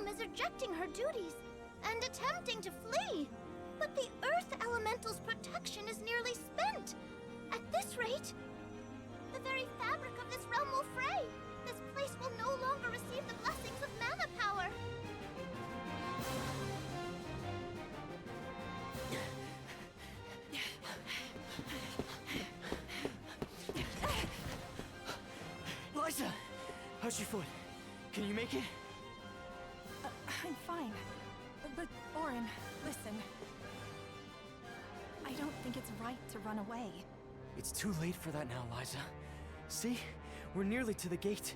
Alm is rejecting her duties and attempting to flee. But the Earth Elemental's protection is nearly spent. At this rate, the very fabric of this realm will fray. This place will no longer receive the blessings of mana power. Liza! How's your foot? Can you make it? I'm fine. But, Auron, listen. I don't think it's right to run away. It's too late for that now, Liza. See? We're nearly to the gate.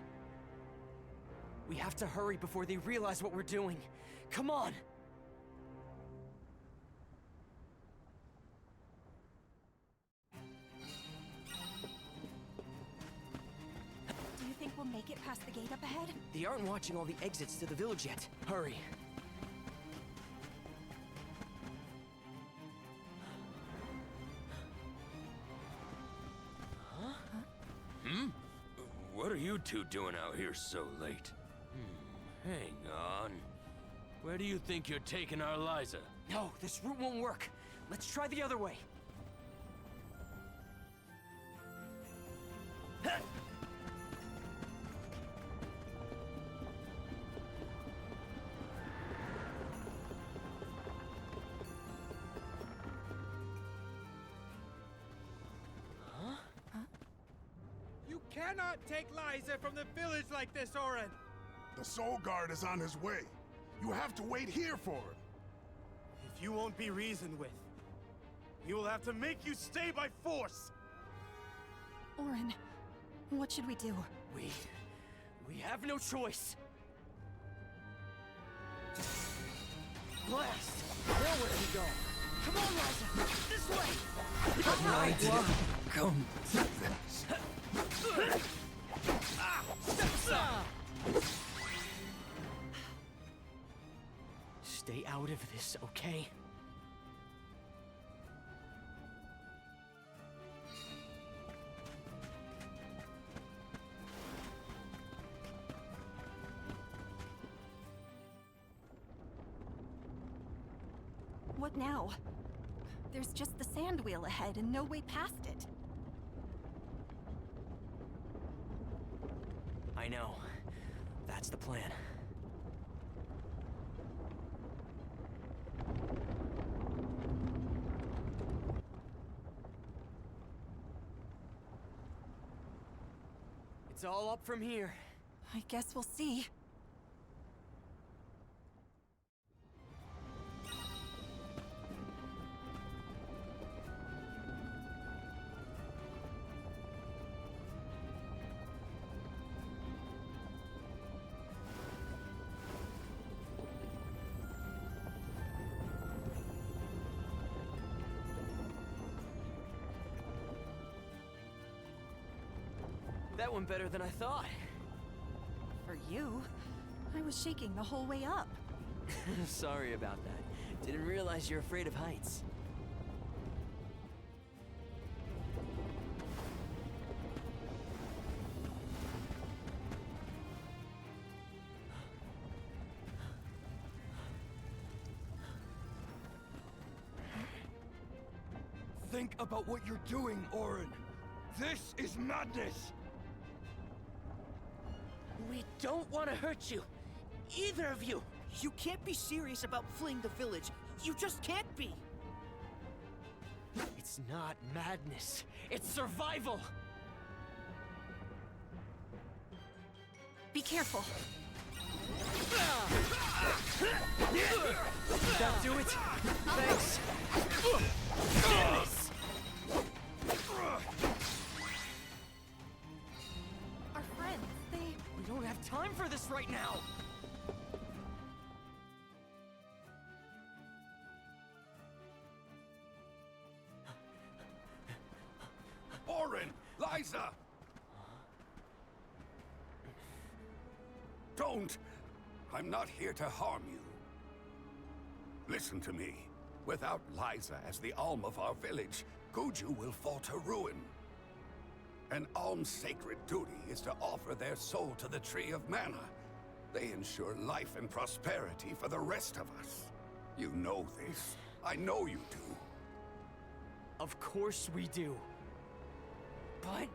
We have to hurry before they realize what we're doing. Come on! Do you think we'll make it past the gate up ahead? They aren't watching all the exits to the village yet. Hurry. What are you two doing out here so late? Hang on. Where do you think you're taking our Liza? No, this route won't work. Let's try the other way. You cannot take Liza from the village like this, Auron! The Soul Guard is on his way. You have to wait here for him. If you won't be reasoned with, we will have to make you stay by force! Auron, what should we do? We have no choice. Blast! Nowhere to go. Come on, Liza! This way! Right. Come to this. Step aside! Stay out of this, okay? What now? There's just the sand wheel ahead and no way past it. I know. That's the plan. It's all up from here. I guess we'll see. That went better than I thought. For you, I was shaking the whole way up. Sorry about that. Didn't realize you're afraid of heights. Think about what you're doing, Auron. This is madness! We don't want to hurt you. Either of you. You can't be serious about fleeing the village. You just can't be. It's not madness. It's survival. Be careful. Did that do it? Thanks. Goodness. Our friends, We don't have time for this right now. Auron! Liza! Don't! I'm not here to harm you. Listen to me. Without Liza as the Alm of our village, Guju will fall to ruin. An Alm's sacred duty is to offer their soul to the Tree of Mana. They ensure life and prosperity for the rest of us. You know this. I know you do. Of course we do. But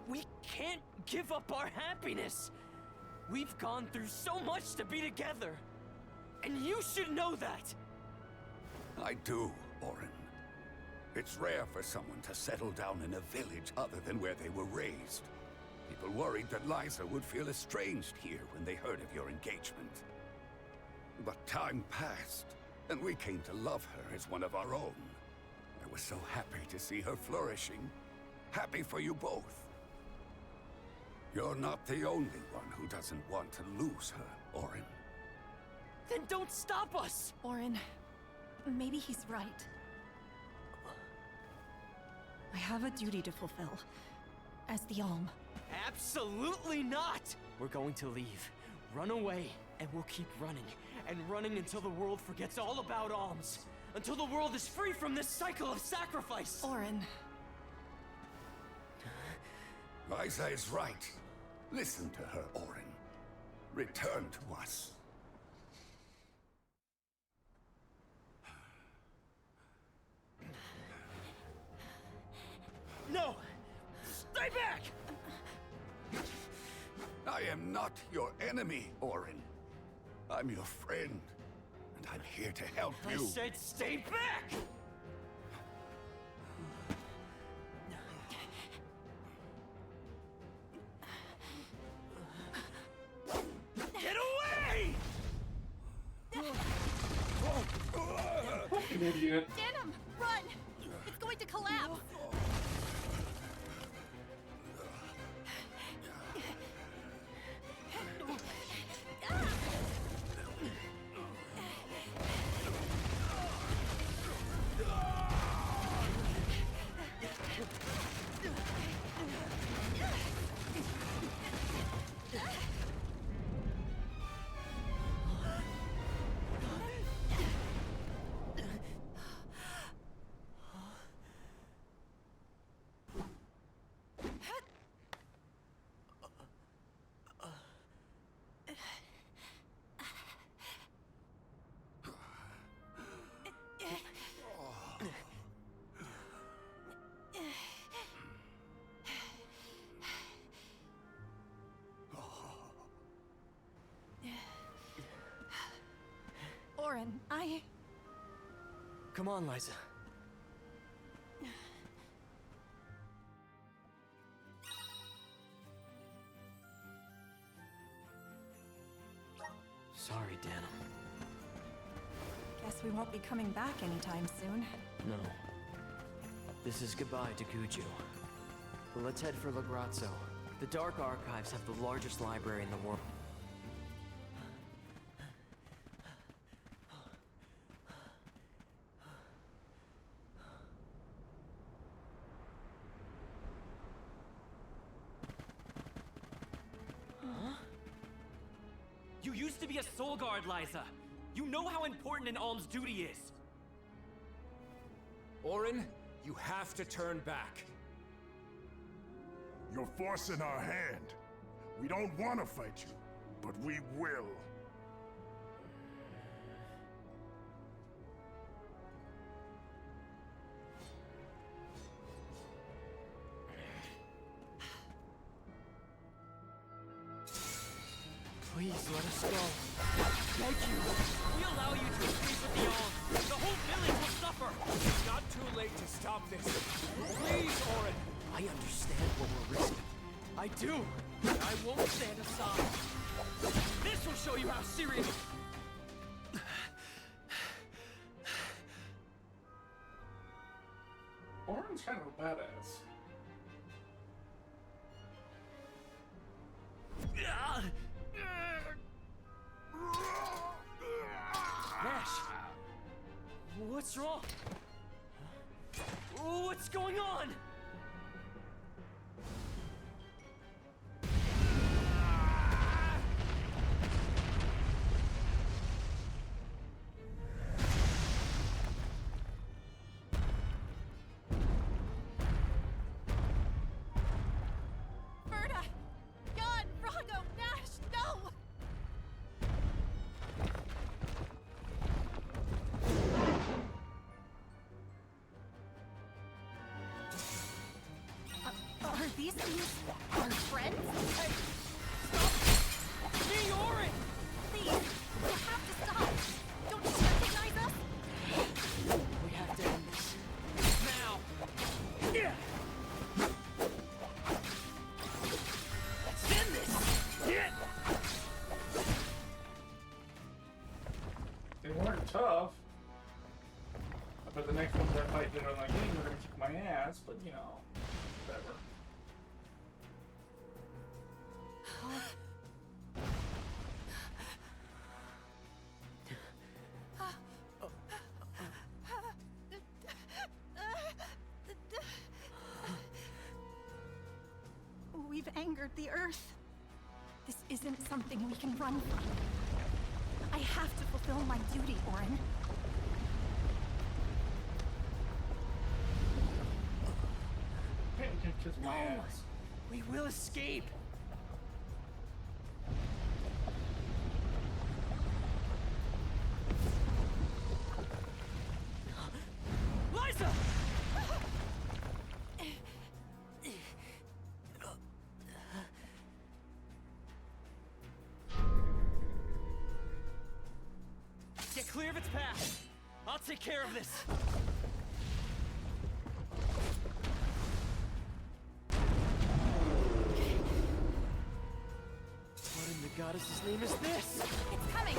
we can't give up our happiness. We've gone through so much to be together. And you should know that. I do, Orin. It's rare for someone to settle down in a village other than where they were raised. People worried that Liza would feel estranged here when they heard of your engagement. But time passed, and we came to love her as one of our own. I was so happy to see her flourishing. Happy for you both. You're not the only one who doesn't want to lose her, Orin. Then don't stop us! Orin, maybe he's right. I have a duty to fulfill. As the Alm. Absolutely not! We're going to leave, run away, and we'll keep running. And running until the world forgets all about alms. Until the world is free from this cycle of sacrifice! Orin. Liza is right. Listen to her, Orin. Return to us. No! Stay back! I am not your enemy, Orin. I'm your friend, and I'm here to help I you. said stay back! Get away! Fucking idiot. Denim, run! It's going to collapse! Orin, Come on, Liza. Sorry, Denim. guess we won't be coming back anytime soon. No. This is goodbye to Guju. Let's head for Lagrazzo. The Dark Archives have the largest library in the world. You used to be a soul guard, Liza. You know how important an alm's duty is. Orin, you have to turn back. You're forcing our hand. We don't want to fight you, but we will. Please let us go. Thank you. We allow you to escape with the alms. The whole village will suffer. It's not too late to stop this. Please, Orin. I understand what we're risking. I do. I won't stand aside. This will show you how serious. Orin's kind of a badass. Nash! What's wrong? What's going on? Berta! Jan! Vrago! Nash! No! These things are friends? Hey! Stop! Me, Orin! Please, you have to stop. Don't you recognize us? We have to end this. Now! Yeah! Let's end this! Yeah! They weren't tough. I bet the next ones I fight that are like, hey, they're gonna kick my ass, but you know, whatever. We've angered the Earth. This isn't something we can run from. I have to fulfill my duty, Orin. Hey, you can kiss my ass. We will escape! Liza! Get clear of its path. I'll take care of this. What in the goddess's name is this? It's coming!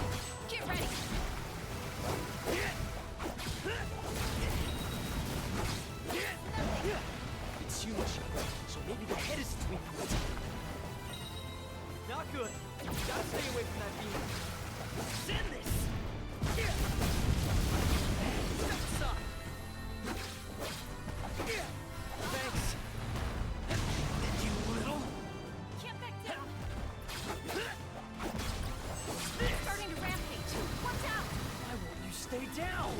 Get ready! It's huge, so maybe the head is its weak point. Not good. Gotta stay away from that beam. Send this! Step aside. Thanks. You little... Can't back down! Starting to rampage. Watch out! Why won't you stay down?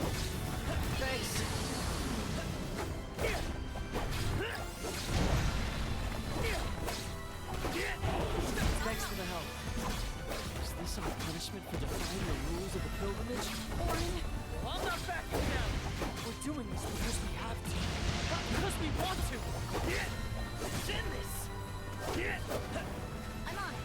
Thanks. Thanks for the help. Is this some punishment for defying the rules of the pilgrimage? Orin, Well, I'm not backing down. We're doing this because we have to. Not because we want to. Send this! I'm on it.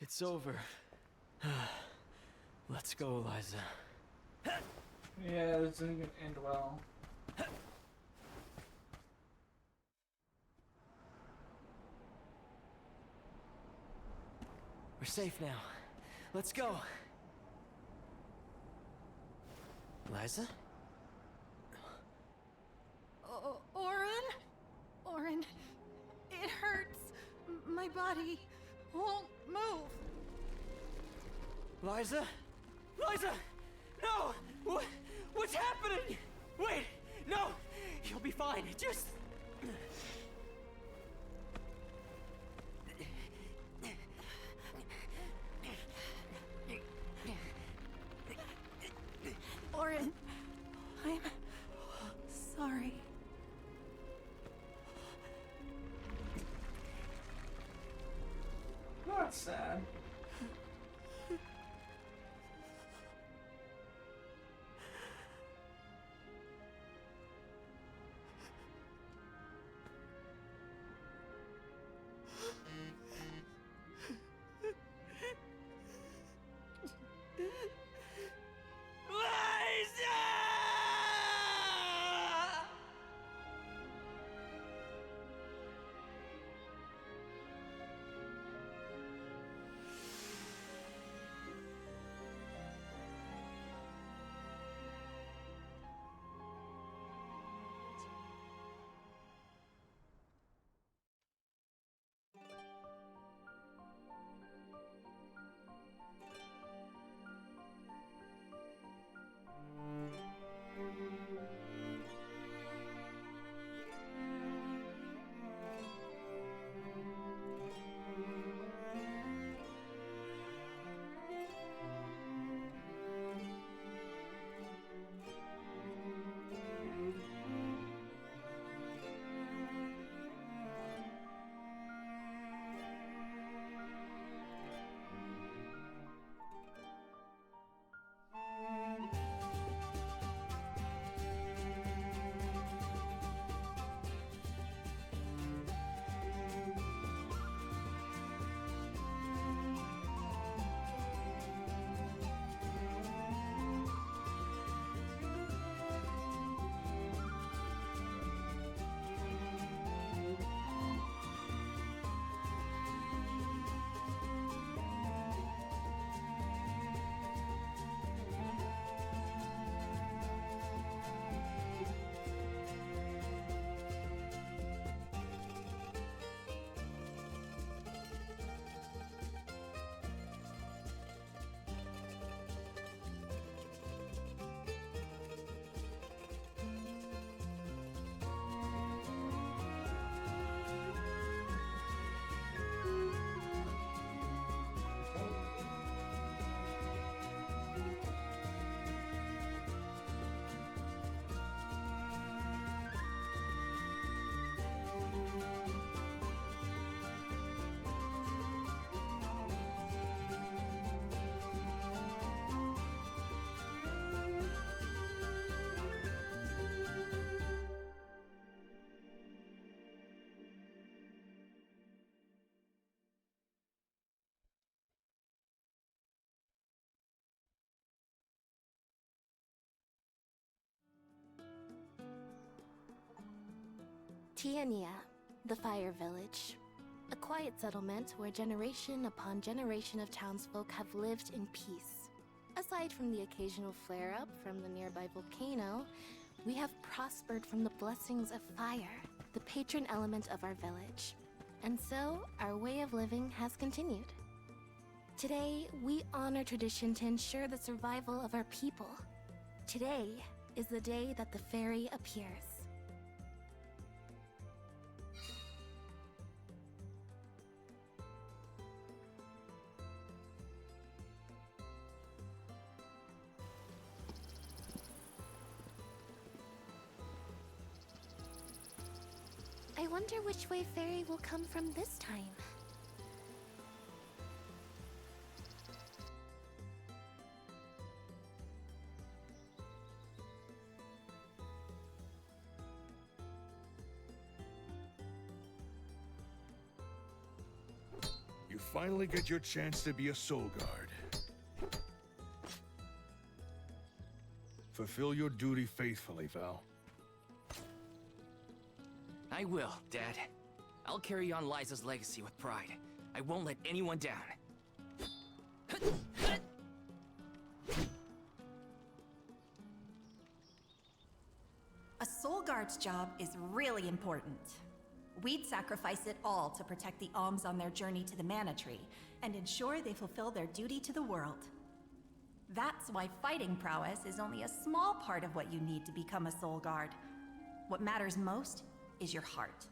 It's over. Let's go, Liza. Yeah, this didn't even end well. We're safe now. Let's go. Liza? Orin? Orin, it hurts. My body won't move. Liza? Liza! No! What's happening? Wait! No! You'll be fine. Just... Orin, I'm sorry. That's sad. Tiania, the Fire Village. A quiet settlement where generation upon generation of townsfolk have lived in peace. Aside from the occasional flare-up from the nearby volcano, we have prospered from the blessings of fire, the patron element of our village. And so, our way of living has continued. Today, we honor tradition to ensure the survival of our people. Today is the day that the fairy appears. I wonder which way Fairy will come from this time. You finally get your chance to be a soul guard. Fulfill your duty faithfully, Val. I will, Dad. I'll carry on Liza's legacy with pride. I won't let anyone down. A soul guard's job is really important. We'd sacrifice it all to protect the Alms on their journey to the Mana Tree, and ensure they fulfill their duty to the world. That's why fighting prowess is only a small part of what you need to become a soul guard. What matters most is your heart.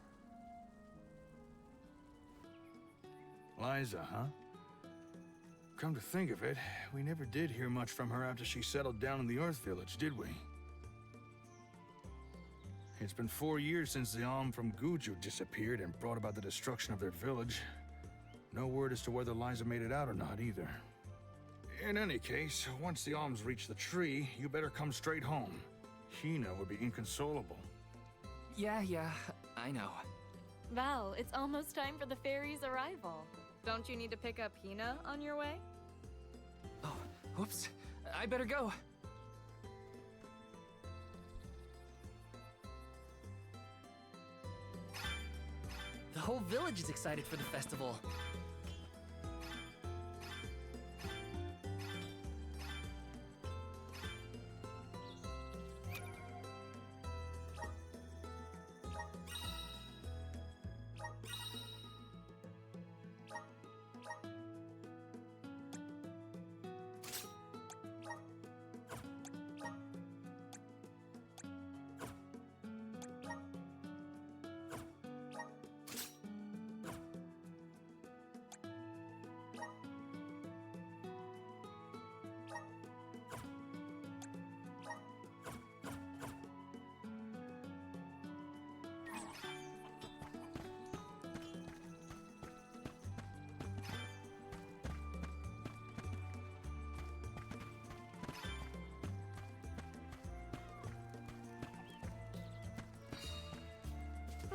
Liza, huh? Come to think of it, we never did hear much from her after she settled down in the Earth Village, did we? It's been 4 years since the Alm from Guju disappeared and brought about the destruction of their village. No word as to whether Liza made it out or not, either. In any case, once the Alms reach the tree, you better come straight home. Hina would be inconsolable. Yeah, I know. Val, it's almost time for the fairy's arrival. Don't you need to pick up Hina on your way? Oh, whoops. I better go. The whole village is excited for the festival.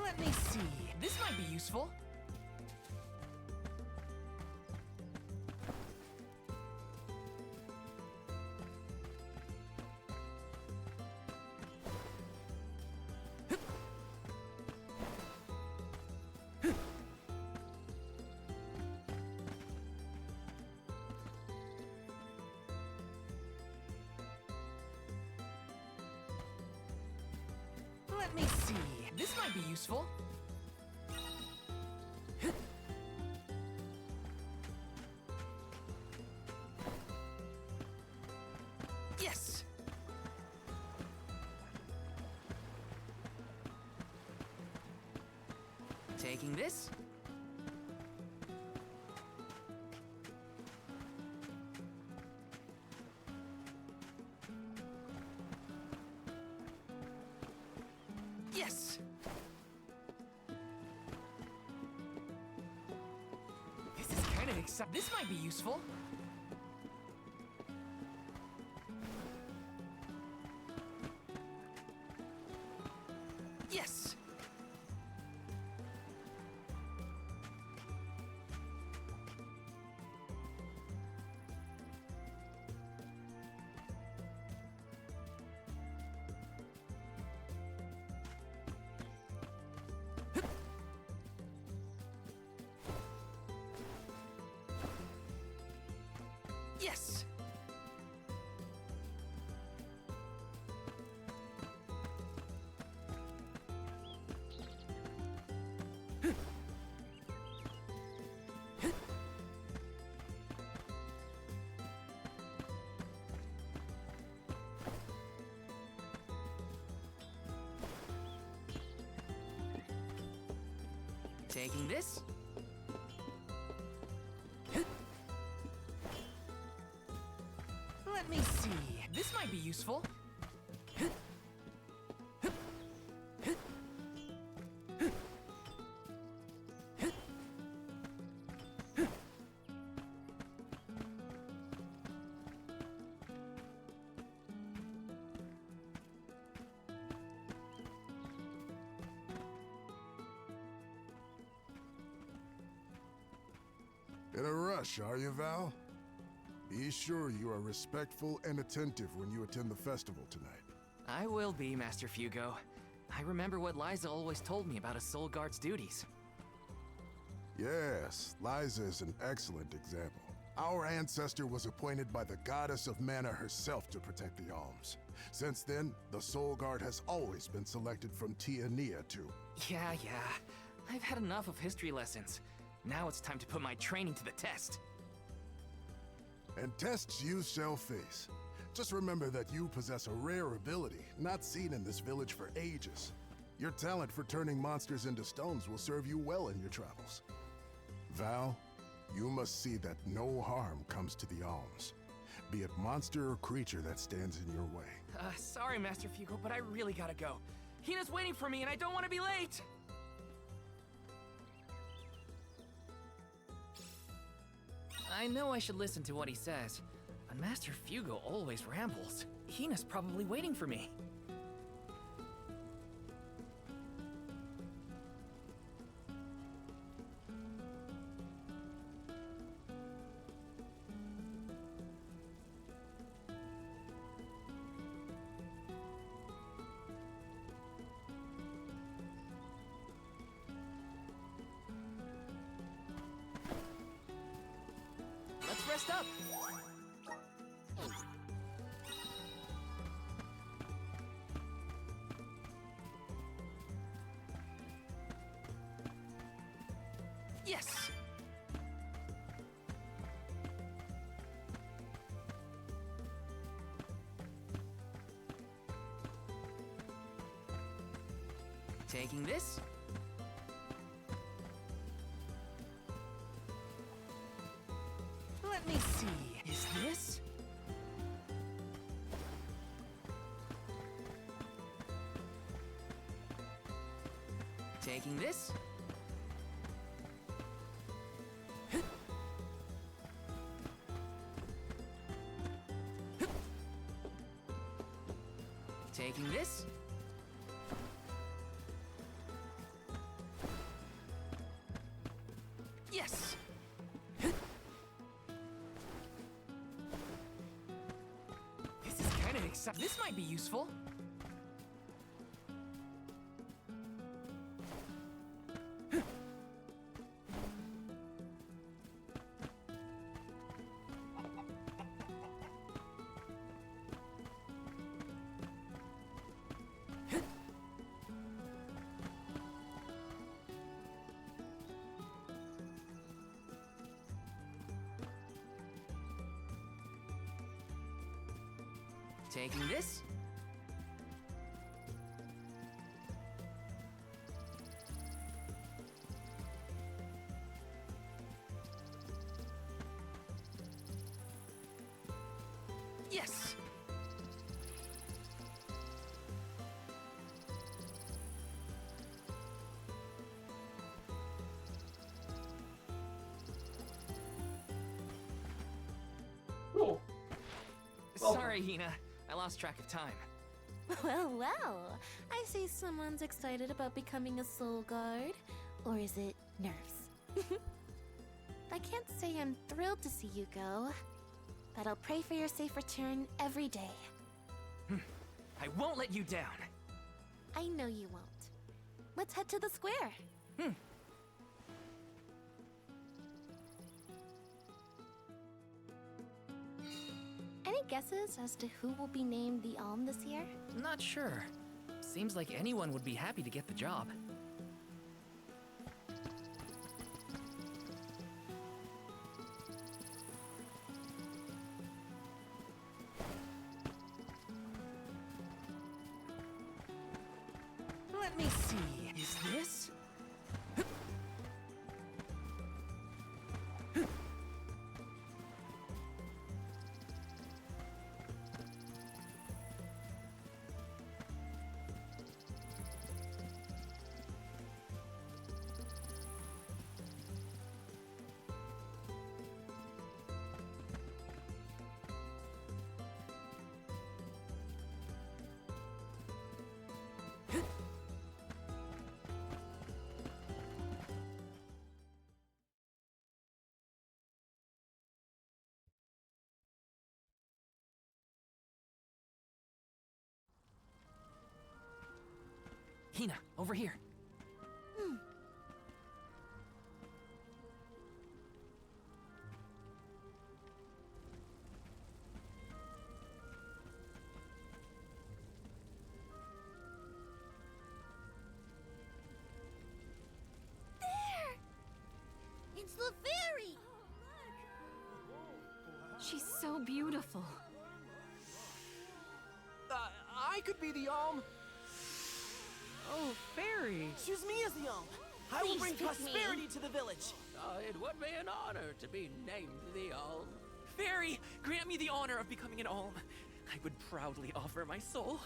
Let me see. This might be useful. Let me see. This might be useful. Yes! Taking this. Yes! This is kind of exciting. This might be useful. Yes! Taking this? Let me see. This might be useful. In a rush, are you, Val? Be sure you are respectful and attentive when you attend the festival tonight. I will be, Master Fugo. I remember what Liza always told me about a Soul Guard's duties. Yes, Liza is an excellent example. Our ancestor was appointed by the goddess of mana herself to protect the alms. Since then, the Soul Guard has always been selected from Tia Nia to... Yeah. I've had enough of history lessons. Now it's time to put my training to the test. And tests you shall face. Just remember that you possess a rare ability, not seen in this village for ages. Your talent for turning monsters into stones will serve you well in your travels. Val, you must see that no harm comes to the alms, be it monster or creature that stands in your way. Sorry, Master Fugo, but I really gotta go. Hina's waiting for me and I don't want to be late! I know I should listen to what he says, but Master Fugo always rambles. Hina's probably waiting for me. Let's rest up! Yes! Taking this? Let me see. Is this? Taking this? Taking this? Yes! This is kind of exciting. This might be useful. Taking this? Yes! Cool. Sorry, Hina. I lost track of time. Well, I see someone's excited about becoming a Soul Guard. Or is it nerves? I can't say I'm thrilled to see you go, but I'll pray for your safe return every day. I won't let you down. I know you won't. Let's head to the square. Any guesses as to who will be named the Alm this year? Not sure. Seems like anyone would be happy to get the job. Let me see. Is this? Hina, over here. It's the fairy! She's so beautiful. I could be the Alm. Oh, fairy. Choose me as the Alm. I will Please bring pick prosperity me. to the village. It would be an honor to be named the Alm. Fairy, grant me the honor of becoming an Alm. I would proudly offer my soul.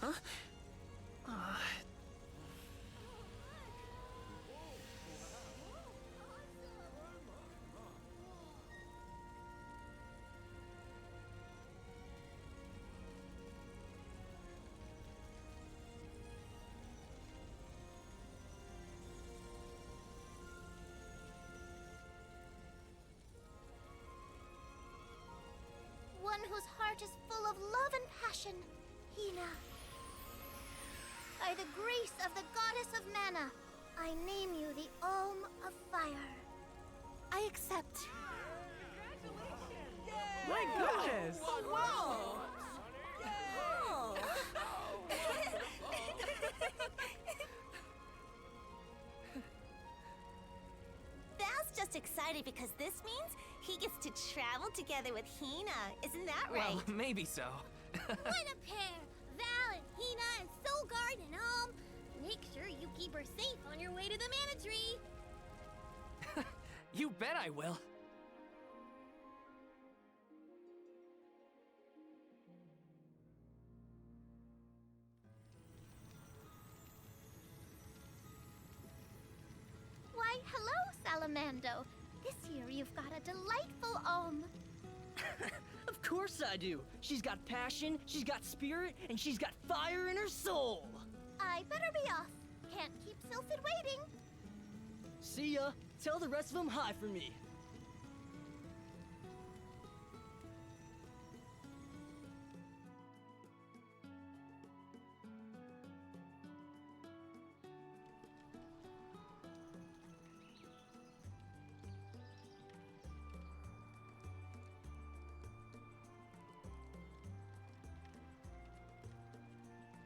Huh? One whose heart is full of love and passion, Hina. By the grace of the goddess of mana, I name you the Alm of Fire. I accept. My goodness! Oh, wow! Val's just excited because this means he gets to travel together with Hina. Isn't that right? Well, maybe so. What a pair! Val and Hina and Soulguard and Alm. Make sure you keep her safe on your way to the Mana Tree. You bet I will. Why, hello, Salamando. This year you've got a delightful Alm. Of course I do. She's got passion, she's got spirit, and she's got fire in her soul. I better be off. Can't keep Sylphid waiting. See ya. Tell the rest of them hi for me.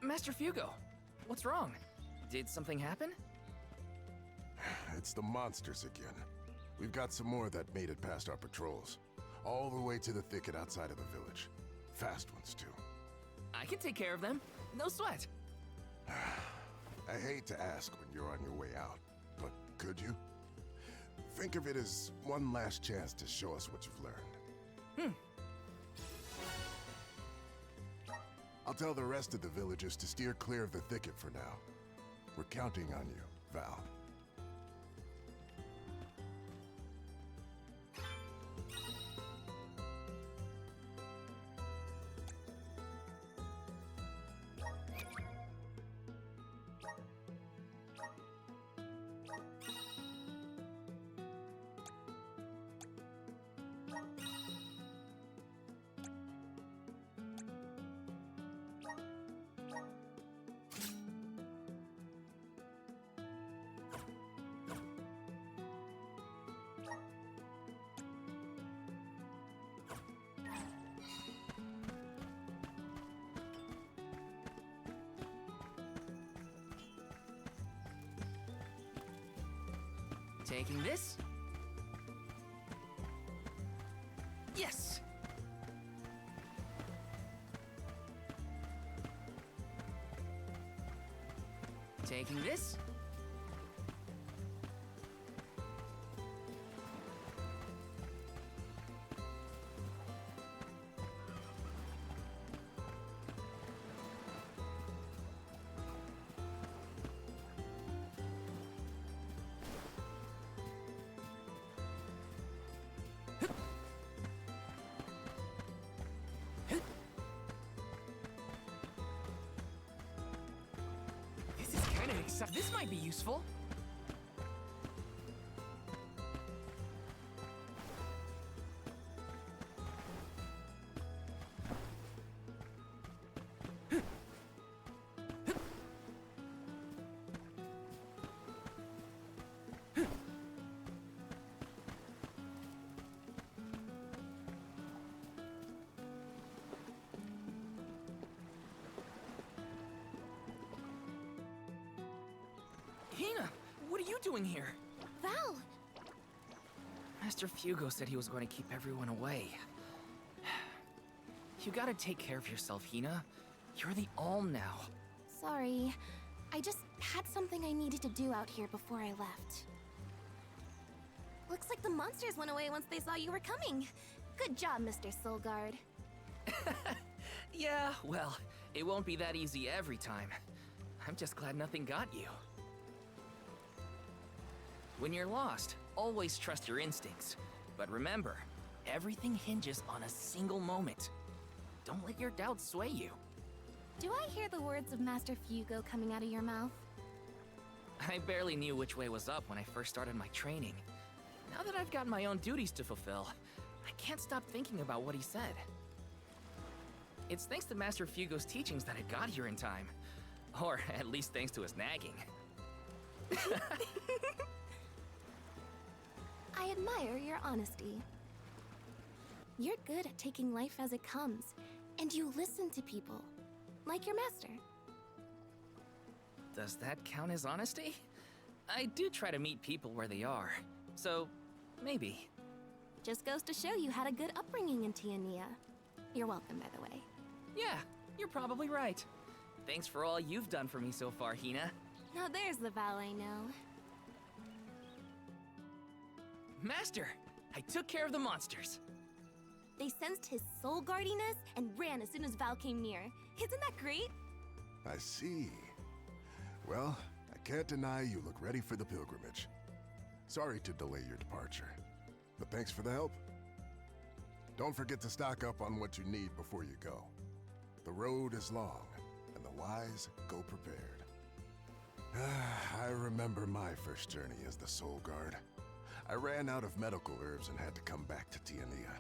Master Fugo, what's wrong? Did something happen? It's the monsters again. We've got some more that made it past our patrols. All the way to the thicket outside of the village. Fast ones, too. I can take care of them. No sweat. I hate to ask when you're on your way out, but could you? Think of it as one last chance to show us what you've learned. I'll tell the rest of the villagers to steer clear of the thicket for now. We're counting on you, Val. Taking this. Yes! Taking this. This is kind of exciting. This might be useful. What are you doing here? Val! Master Fugo said he was going to keep everyone away. You gotta take care of yourself, Hina. You're the Alm now. Sorry. I just had something I needed to do out here before I left. Looks like the monsters went away once they saw you were coming. Good job, Mr. Soulguard. Yeah, well, it won't be that easy every time. I'm just glad nothing got you. When you're lost, always trust your instincts. But remember, everything hinges on a single moment. Don't let your doubts sway you. Do I hear the words of Master Fugo coming out of your mouth? I barely knew which way was up when I first started my training. Now that I've got my own duties to fulfill, I can't stop thinking about what he said. It's thanks to Master Fugo's teachings that I got here in time. Or at least thanks to his nagging. I admire your honesty. You're good at taking life as it comes, and you listen to people, like your master. Does that count as honesty? I do try to meet people where they are, so maybe. Just goes to show you had a good upbringing in Tiania. You're welcome, by the way. Yeah, you're probably right. Thanks for all you've done for me so far, Hina. Now there's the Val I know. Master, I took care of the monsters. They sensed his soul guardiness and ran as soon as Val came near. Isn't that great? I see. Well, I can't deny you look ready for the pilgrimage. Sorry to delay your departure, but thanks for the help. Don't forget to stock up on what you need before you go. The road is long, and the wise go prepared. I remember my first journey as the Soul Guard. I ran out of medical herbs and had to come back to Tiania.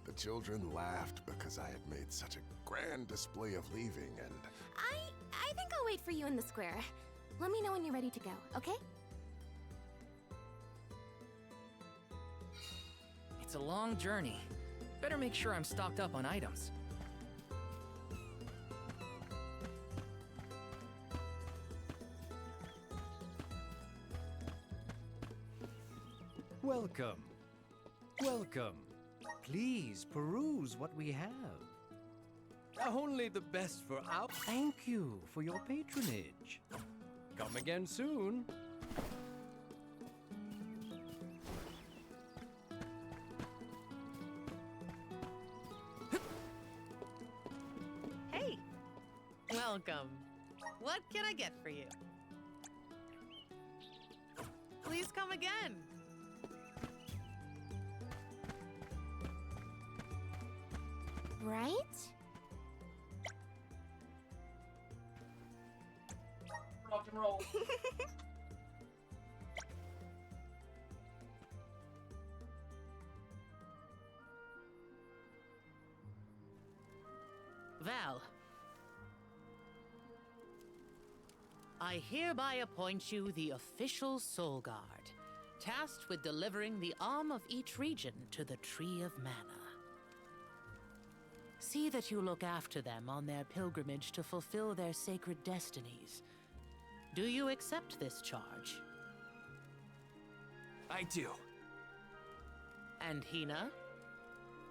The children laughed because I had made such a grand display of leaving, and... I think I'll wait for you in the square. Let me know when you're ready to go, okay? It's a long journey. Better make sure I'm stocked up on items. Welcome. Welcome. Please peruse what we have. Only the best for our... Thank you for your patronage. Come again soon. Hey! Welcome. What can I get for you? Please come again. Right? Rock and roll. Val. I hereby appoint you the official Soul Guard, tasked with delivering the Alm of each region to the Tree of Mana. See that you look after them on their pilgrimage to fulfill their sacred destinies. Do you accept this charge? I do. And Hina?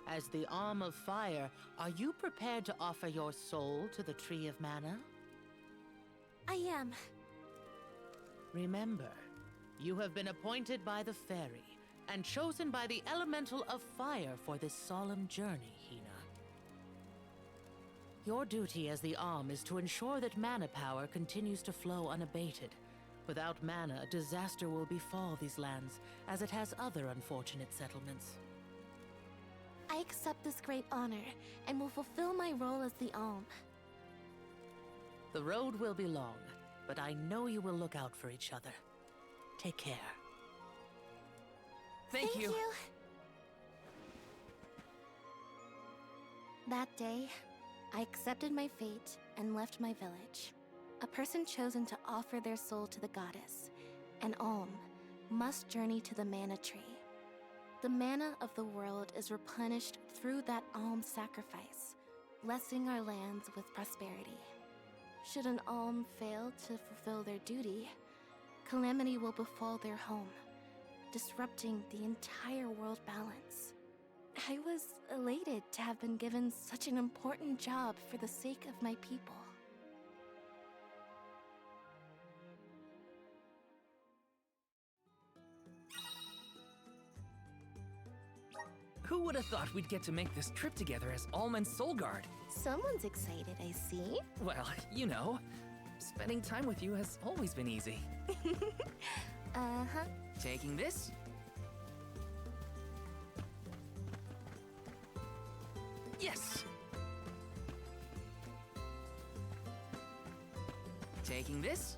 As the Alm of Fire, are you prepared to offer your soul to the Tree of Mana? I am. Remember, you have been appointed by the Fairy and chosen by the Elemental of Fire for this solemn journey, Hina. Your duty as the Alm is to ensure that mana power continues to flow unabated. Without mana, disaster will befall these lands, as it has other unfortunate settlements. I accept this great honor, and will fulfill my role as the Alm. The road will be long, but I know you will look out for each other. Take care. Thank you. That day, I accepted my fate and left my village. A person chosen to offer their soul to the goddess, an Alm, must journey to the Mana Tree. The mana of the world is replenished through that Alm sacrifice, blessing our lands with prosperity. Should an Alm fail to fulfill their duty, calamity will befall their home, disrupting the entire world balance. I was elated to have been given such an important job for the sake of my people. Who would have thought we'd get to make this trip together as Alm and Solgard? Someone's excited, I see. Well, you know, spending time with you has always been easy. Uh-huh. Taking this? Yes! Taking this?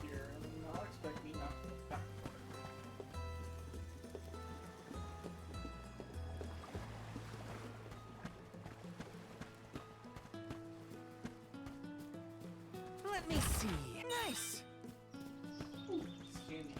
Here, and I'll expect me not to. Let me see. Nice! Skinny.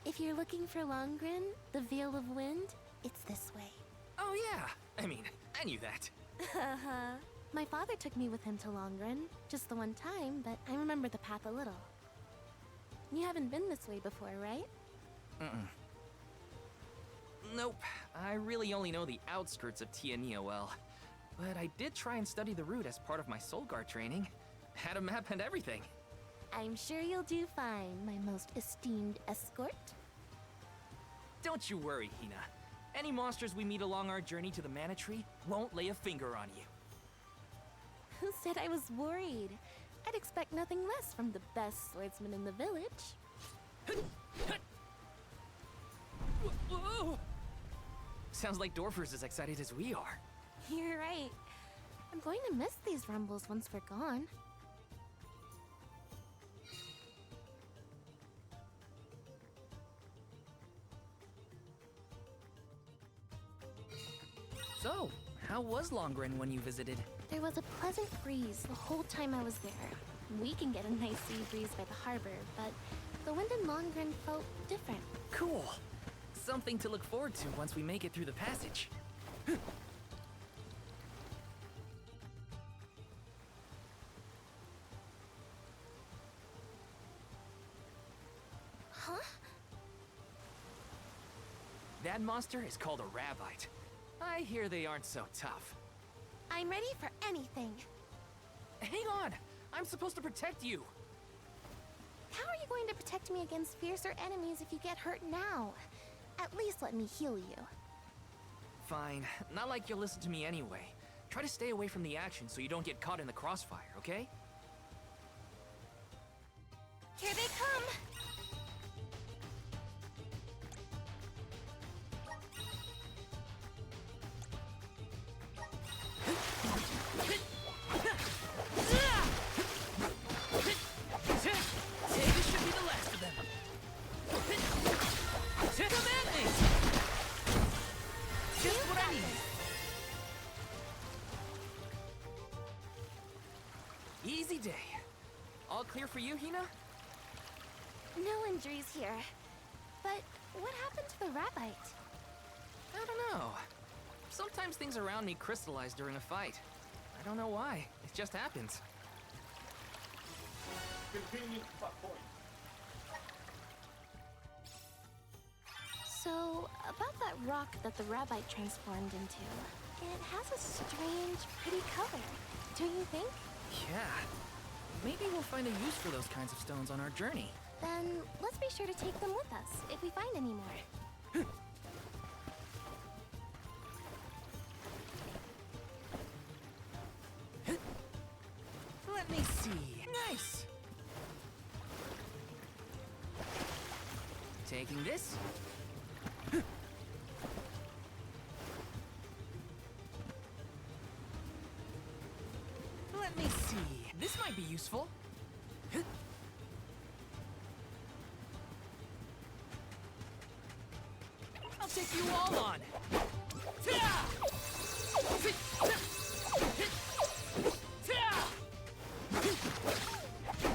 If you're looking for Longren, the Veil of Wind, it's this way. Oh yeah! I mean, I knew that. Haha. My father took me with him to Longren, just the one time, but I remember the path a little. You haven't been this way before, right? Mm-mm. Nope. I really only know the outskirts of Tiania well. But I did try and study the route as part of my Solgard training. Had a map and everything. I'm sure you'll do fine, my most esteemed escort. Don't you worry, Hina. Any monsters we meet along our journey to the Mana Tree won't lay a finger on you. Who said I was worried? I'd expect nothing less from the best swordsman in the village. Whoa! Sounds like Dorfer's as excited as we are. You're right. I'm going to miss these rumbles once we're gone. So, how was Longren when you visited? There was a pleasant breeze the whole time I was there. We can get a nice sea breeze by the harbor, but the wind in Longren felt different. Cool. Something to look forward to once we make it through the passage. Huh? That monster is called a Rabbite. I hear they aren't so tough. I'm ready for anything. Hang on! I'm supposed to protect you! How are you going to protect me against fiercer enemies if you get hurt now? At least let me heal you. Fine. Not like you'll listen to me anyway. Try to stay away from the action so you don't get caught in the crossfire, okay? Here they come! This should be the last of them. Come at me! Just what I need. Easy day. All clear for you, Hina? No injuries here. But what happened to the Rabbite? I don't know. Sometimes things around me crystallize during a fight. I don't know why. It just happens. Convenient plot point. So, about that rock that the Rabite transformed into, it has a strange, pretty color. Do you think? Yeah. Maybe we'll find a use for those kinds of stones on our journey. Then let's be sure to take them with us if we find any more. Let me see. Nice! Taking this. Let me see. This might be useful. I'll take you all on.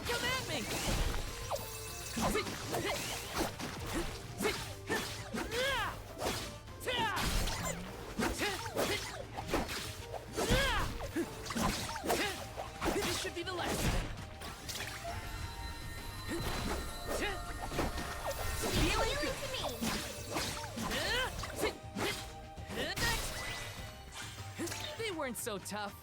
Come at me. This should be the last of them. Healing to me. They weren't so tough.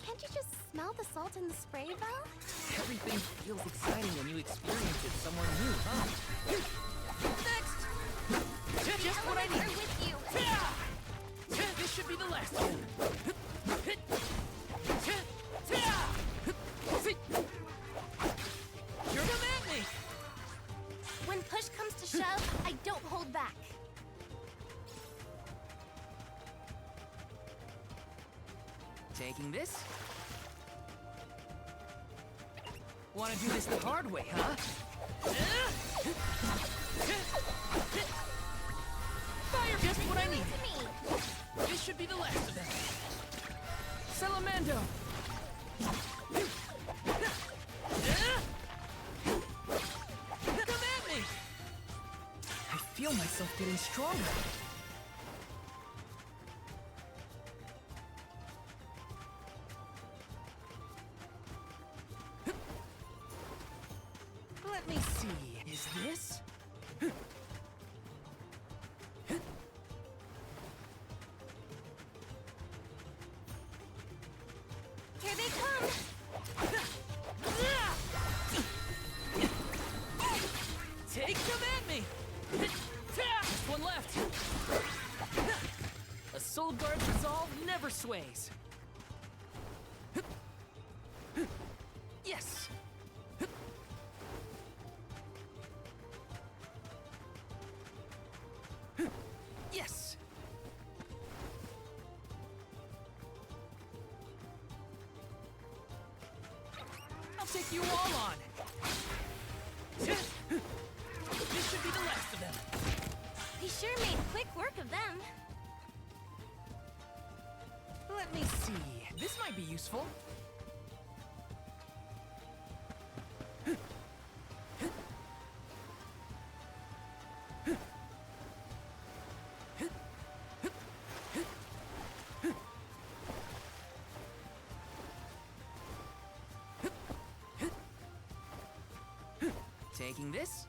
Can't you just smell the salt in the spray, Val? Everything feels exciting when you experience it somewhere new, huh? Next! Just what I need! With you. This should be the last of them. You're come at me! When push comes to shove, I don't hold back. Taking this? Wanna do this the hard way, huh? Fire just what I need! This should be the last of them. Salamando! Come at me! I feel myself getting stronger. Let me see. Is this? Here they come. Take them at me! Just one left. A Soul Guard's resolve never sways. Yes! Yes! I'll take you all on! This should be the last of them. We sure made quick work of them. Let me see. This might be useful. Taking this?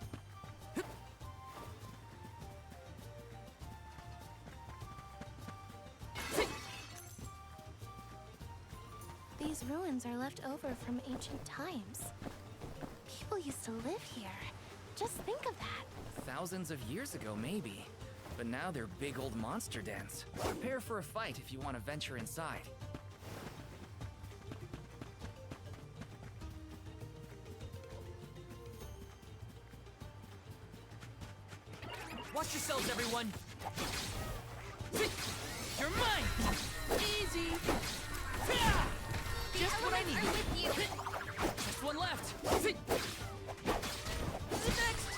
These ruins are left over from ancient times. People used to live here. Just think of that. Thousands of years ago, maybe. But now they're big old monster dens. Prepare for a fight if you want to venture inside. Watch yourselves, everyone! You're mine! Easy! Just what I need! With you. Just one left! Next!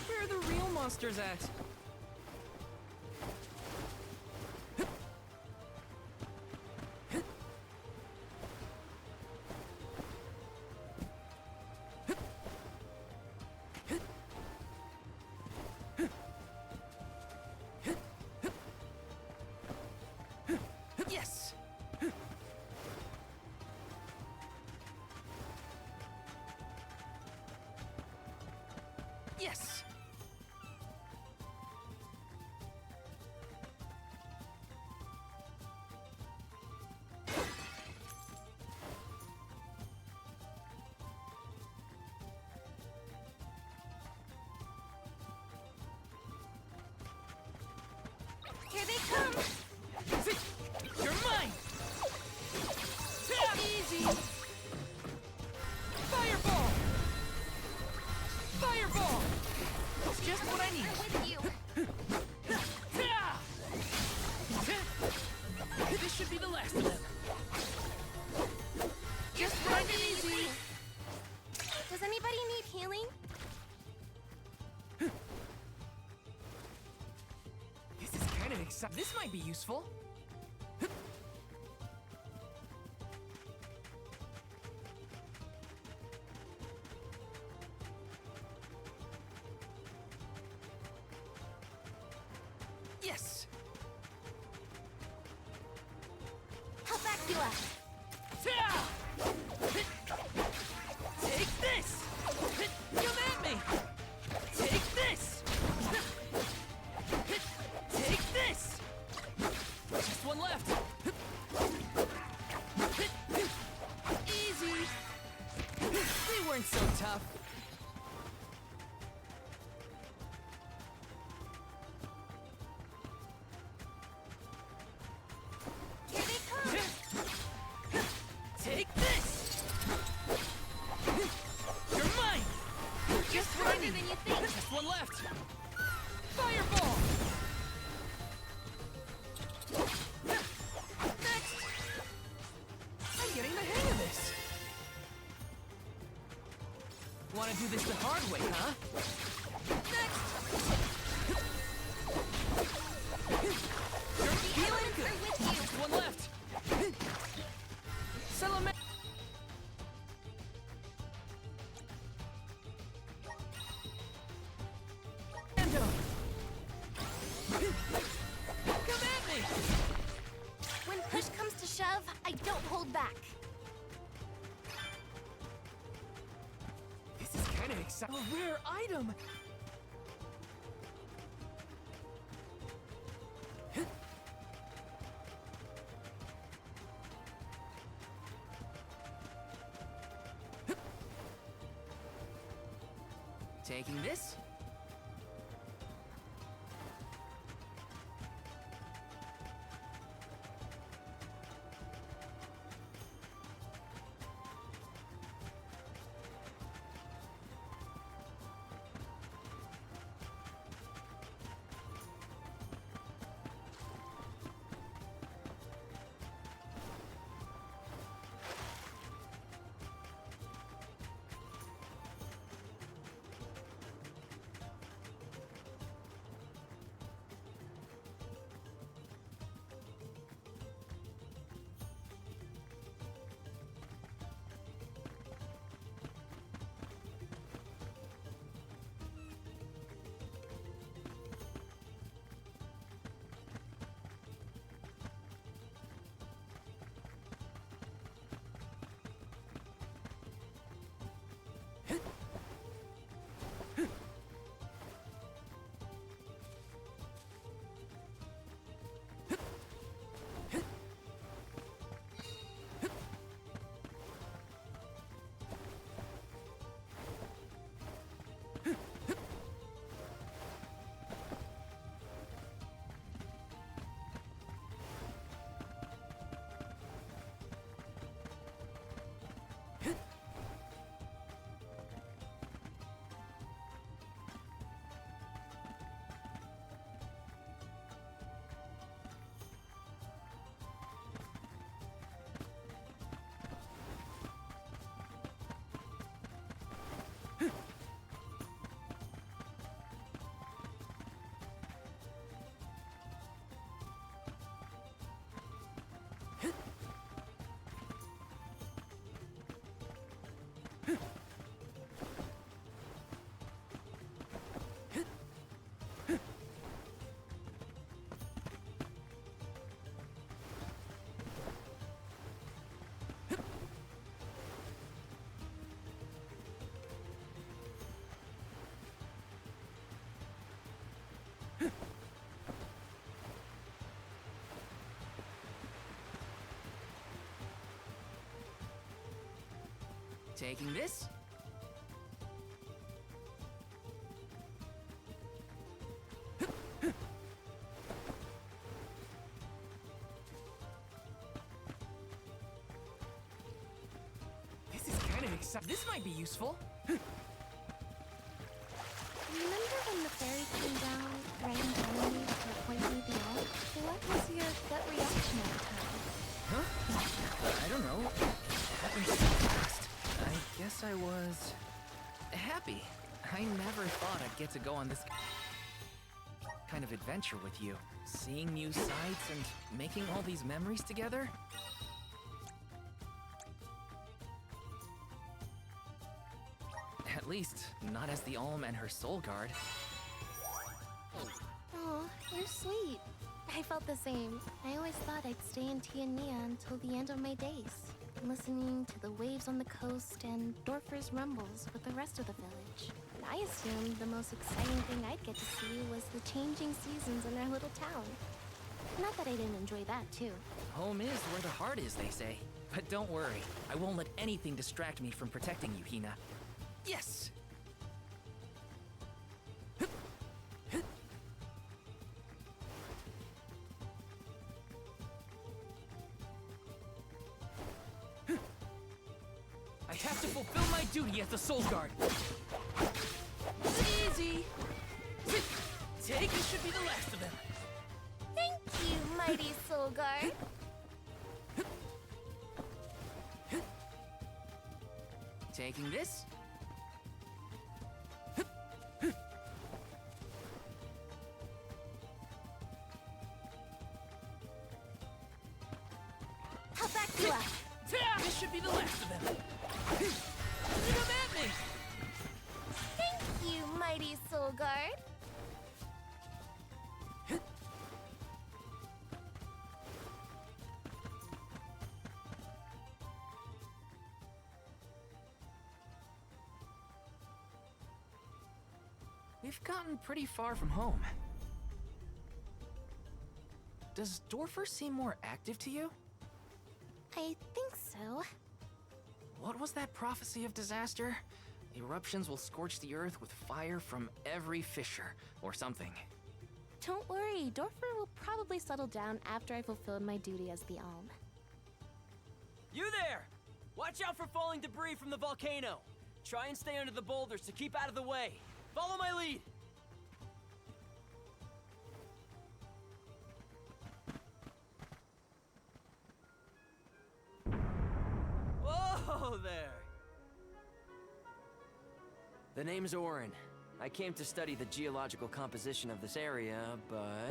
Where are the real monsters at? Yes! Yes! Here they come. You're mine! Easy! Fireball! Fireball! It's just what I need. With you. This should be the last of them. Just what I need. Easy! Does anybody need healing? This is kind of exciting. This might be useful. Yes! I'll back you up. Take this! Come at me! Take this! Take this! Just one left! Easy! They weren't so tough. Here they come. Take this! You're mine! Just what I Harder need. than you think. Just one left! Fireball! Next! I'm getting the hang of this! Want to do this the hard way, huh? Next! You're feeling good! Just one left! Salamandra! Come at me! When push comes to shove, I don't hold back. This is kind of exciting. A rare item! Taking this? Taking this. This is kind of exciting. This might be useful. Remember when the fairy came down, rang down me to appoint me the elf? What was your gut reaction at the time? Huh? I don't know. It happened so fast. I guess I was happy. I never thought I'd get to go on this kind of adventure with you. Seeing new sights and making all these memories together. At least, not as the Alm and her soul guard. Oh, you're sweet. I felt the same. I always thought I'd stay in Tiania until the end of my days, listening to the waves on the coast and Dorfer's rumbles with the rest of the village. And I assumed the most exciting thing I'd get to see was the changing seasons in our little town. Not that I didn't enjoy that, too. Home is where the heart is, they say. But don't worry, I won't let anything distract me from protecting you, Hina. Yes! I have to fulfill my duty as the Soul Guard. Easy! Take, this should be the last of them. Thank you, mighty Soul Guard. Taking this. How back you up? This should be the last of them. Come at me! Thank you, mighty Soul Guard. We've gotten pretty far from home. Does Dorfer seem more active to you? I think so. What was that prophecy of disaster? Eruptions will scorch the earth with fire from every fissure, or something. Don't worry, Dorfer will probably settle down after I fulfilled my duty as the Alm. You there! Watch out for falling debris from the volcano. Try and stay under the boulders to keep out of the way. Follow my lead! Whoa there! The name's Orin. I came to study the geological composition of this area, but...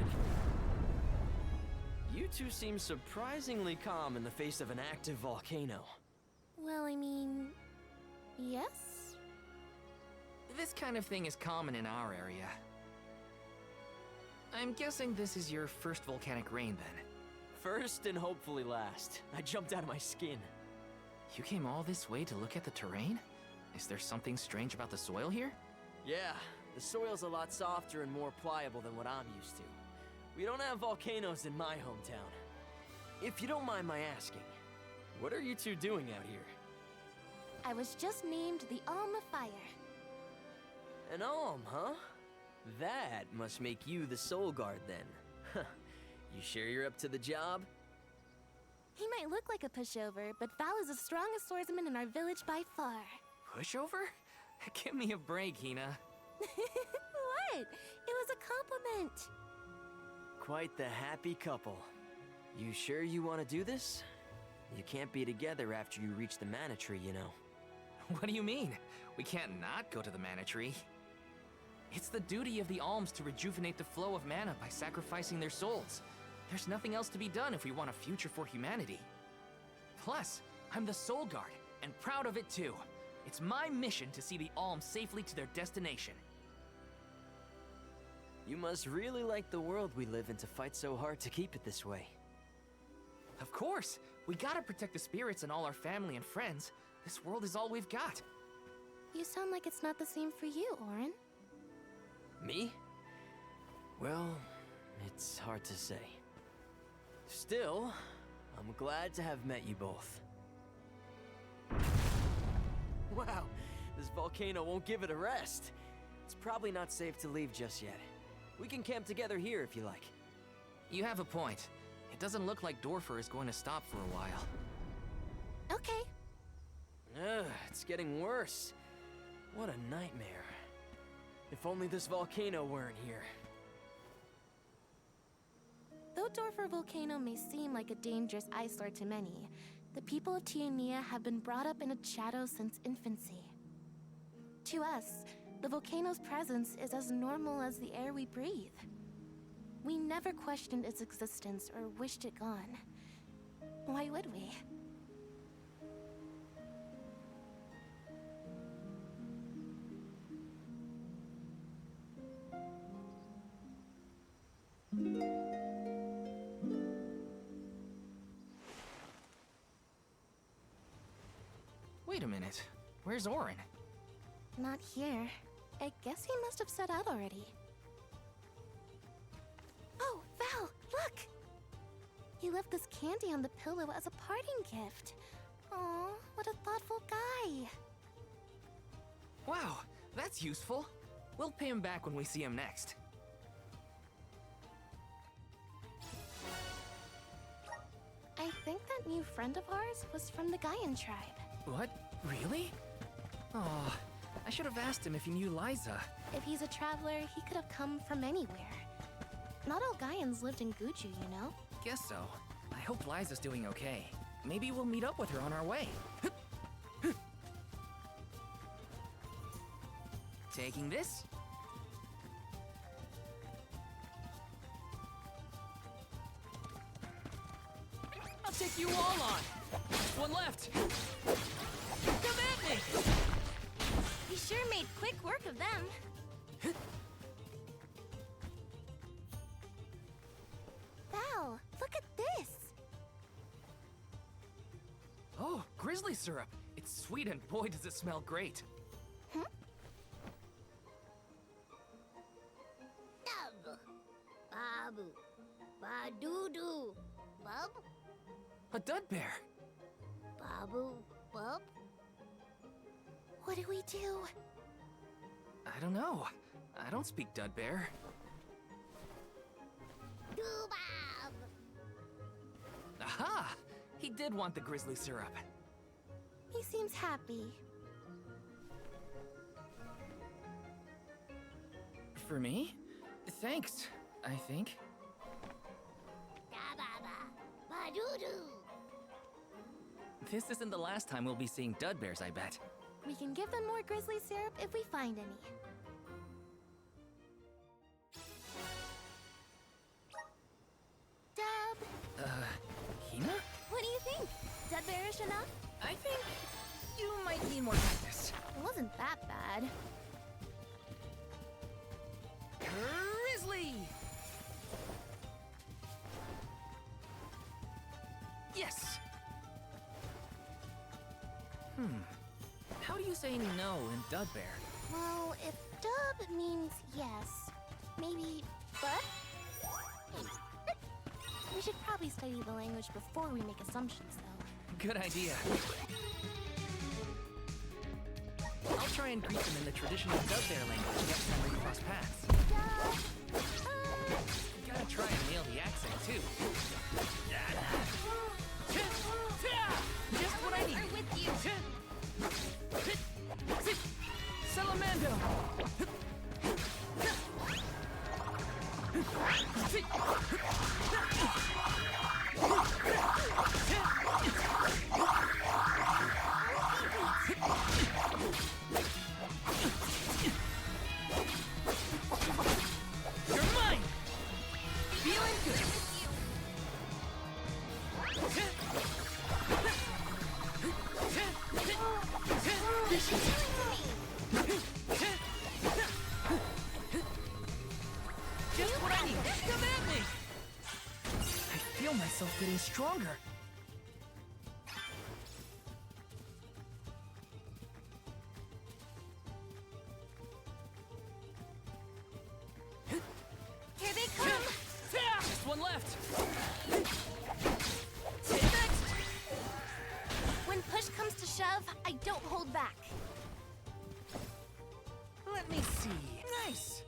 You two seem surprisingly calm in the face of an active volcano. Well, I mean... yes? This kind of thing is common in our area. I'm guessing this is your first volcanic rain, then. First and hopefully last. I jumped out of my skin. You came all this way to look at the terrain? Is there something strange about the soil here? Yeah, the soil's a lot softer and more pliable than what I'm used to. We don't have volcanoes in my hometown. If you don't mind my asking, what are you two doing out here? I was just named the Alm of Fire. An Alm, huh? That must make you the Soul Guard then. You sure you're up to the job? He might look like a pushover, but Val is the strongest swordsman in our village by far. Pushover? Give me a break, Hina. What? It was a compliment. Quite the happy couple. You sure you want to do this? You can't be together after you reach the Mana Tree, you know. What do you mean? We can't not go to the Mana Tree. It's the duty of the Alms to rejuvenate the flow of mana by sacrificing their souls. There's nothing else to be done if we want a future for humanity. Plus, I'm the Soul Guard, and proud of it too. It's my mission to see the Alms safely to their destination. You must really like the world we live in to fight so hard to keep it this way. Of course! We gotta protect the spirits and all our family and friends. This world is all we've got. You sound like it's not the same for you, Orin. Me? Well, it's hard to say. Still, I'm glad to have met you both. Wow, this volcano won't give it a rest. It's probably not safe to leave just yet. We can camp together here if you like. You have a point. It doesn't look like Dorfer is going to stop for a while. Okay. Ugh, it's getting worse. What a nightmare. If only this volcano weren't here. Though Dorfer Volcano may seem like a dangerous eyesore to many, the people of Tiania have been brought up in its shadow since infancy. To us, the volcano's presence is as normal as the air we breathe. We never questioned its existence or wished it gone. Why would we? Wait a minute. Where's Orin? Not here. I guess he must have set out already. Oh, Val, look! He left this candy on the pillow as a parting gift. Aw, what a thoughtful guy. Wow, that's useful. We'll pay him back when we see him next. I think that new friend of ours was from the Gaian tribe. What? Really? Oh, I should have asked him if he knew Liza. If he's a traveler, he could have come from anywhere. Not all Gaians lived in Guju, you know? Guess so. I hope Liza's doing okay. Maybe we'll meet up with her on our way. Taking this? I'll take you all on! Just one left! Come at me! He sure made quick work of them. Val, look at this! Oh, grizzly syrup! It's sweet and boy does it smell great. Dub. Babu. Ba-doo-doo. Bub? A dud bear! Babu. Bub? What do we do? I don't know. I don't speak dud bear. Doo-bab. Aha! He did want the grizzly syrup. He seems happy. For me? Thanks, I think. Da-ba-ba. Ba-doo-doo. This isn't the last time we'll be seeing dud bears, I bet. We can give them more grizzly syrup if we find any. Dub! Hina? What do you think? Dead bearish enough? I think you might need more practice. It wasn't that bad. Grizzly! Yes! How do you say no in dud bear? Well, if dub means yes, maybe but? We should probably study the language before we make assumptions, though. Good idea. I'll try and greet them in the traditional dud bear language next time we cross paths. Gotta try and nail the accent, too. Just what I need. We're with you. Salamando! You're mine! Feeling good! Just what I need! Come at me! I feel myself getting stronger. Here they come! Just one left! When push comes to shove, I don't hold back. me see. Nice.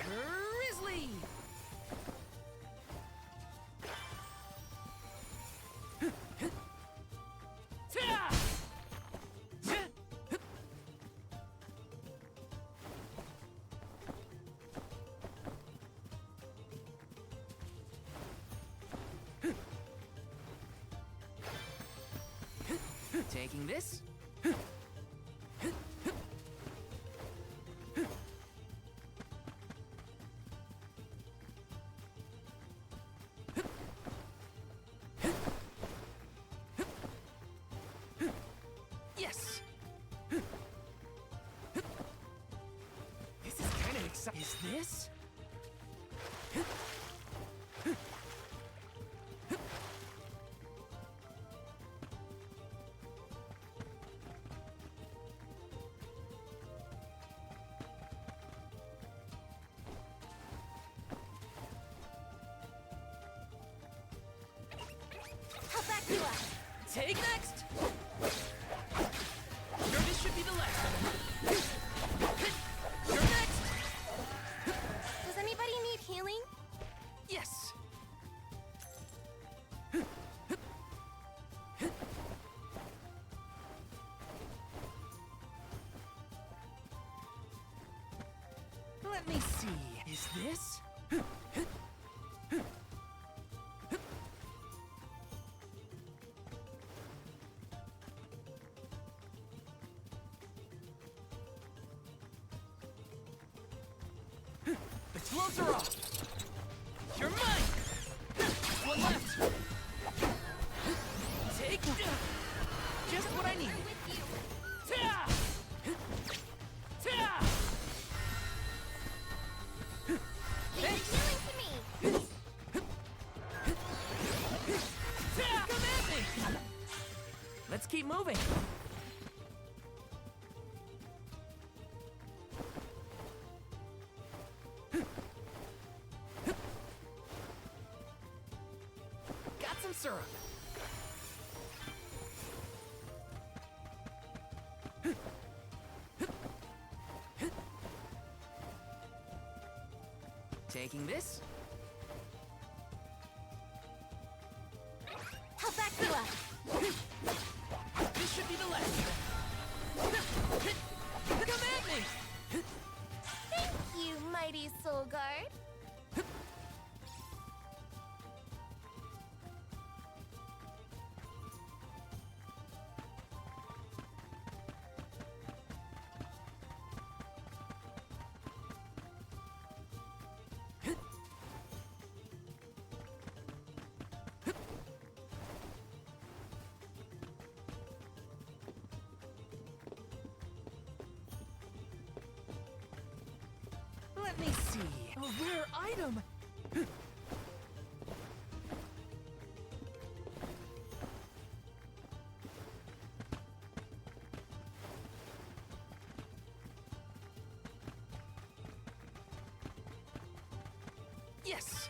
Grizzly! Taking this. Yes. This is kind of exciting. Is this? How back you up? Take next. Sure, this should be the last. You're next. Does anybody need healing? Yes. Let me see. Is this? The gloves are off. You're mine. One left. Take just what I need. Ta! Ta! Thanks. Healing to me. Ta! Come at me. Let's keep moving. Got some syrup. Taking this. How back you up? This should be the last. Come at me. Thank you, mighty Soul Guard. Let me see. A rare item. Yes.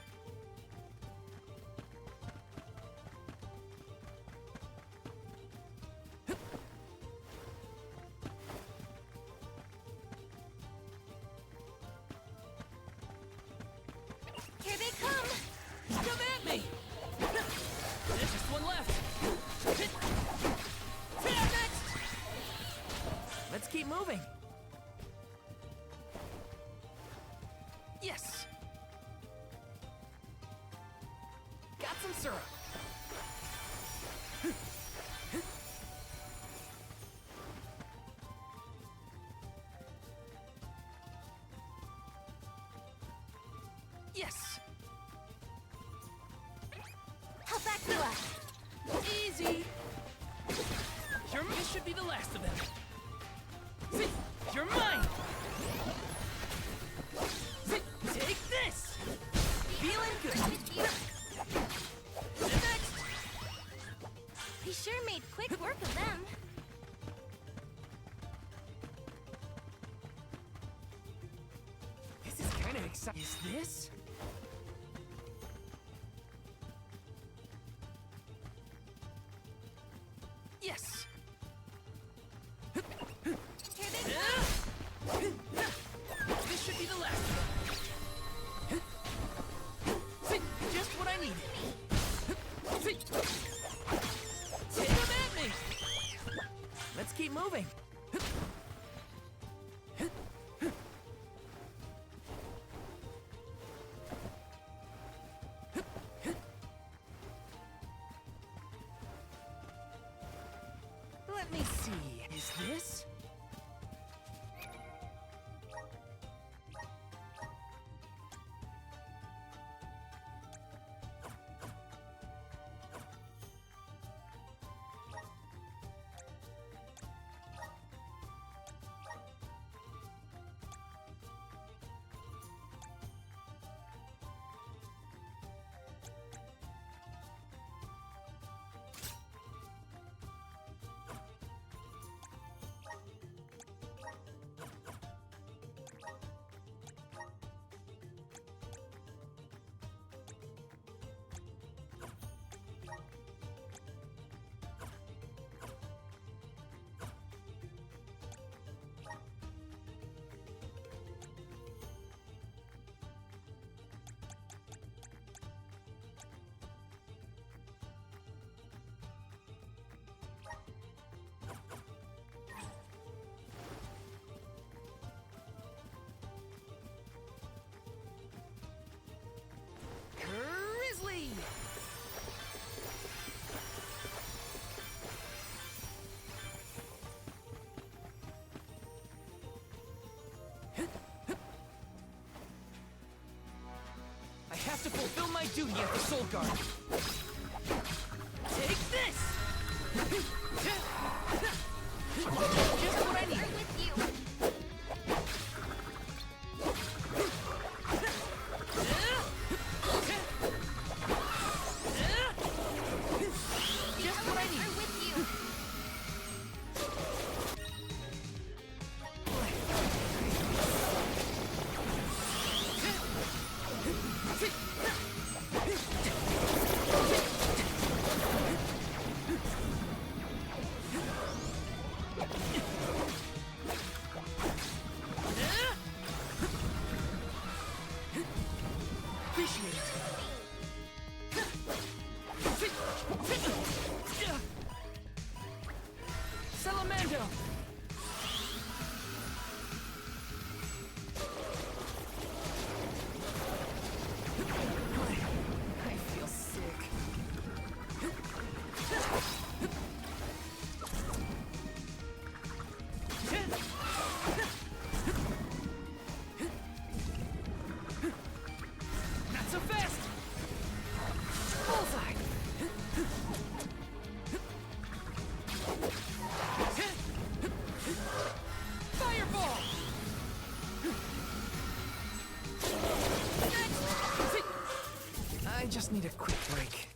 Here they come. Come at me. There's just one left. Next. Let's keep moving. Yes. Got some syrup. Yes. How back you up? Easy. This should be the last of them. See, you're mine. with you. We sure made quick work of them. This is kind of exciting. Is this? Yes! This should be the last one. See, just what I needed. See, take them at me. Let's keep moving. Let me see. Is this? Grizzly! I have to fulfill my duty at the Soul Guard. Take this! Just what I need. I'm with you. Just what I need. I'm with you. Appreciate it. Salamando! I feel sick. Not so fast! Bullseye! Fireball! I just need a quick break.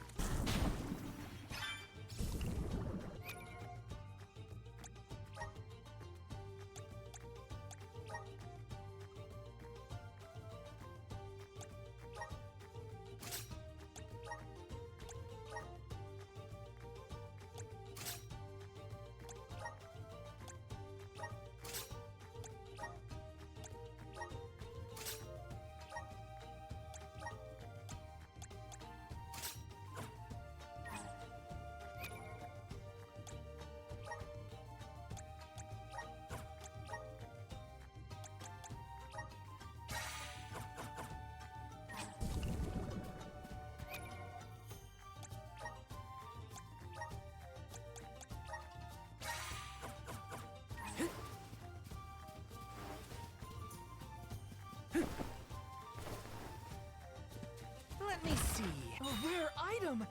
Let me see. A rare item!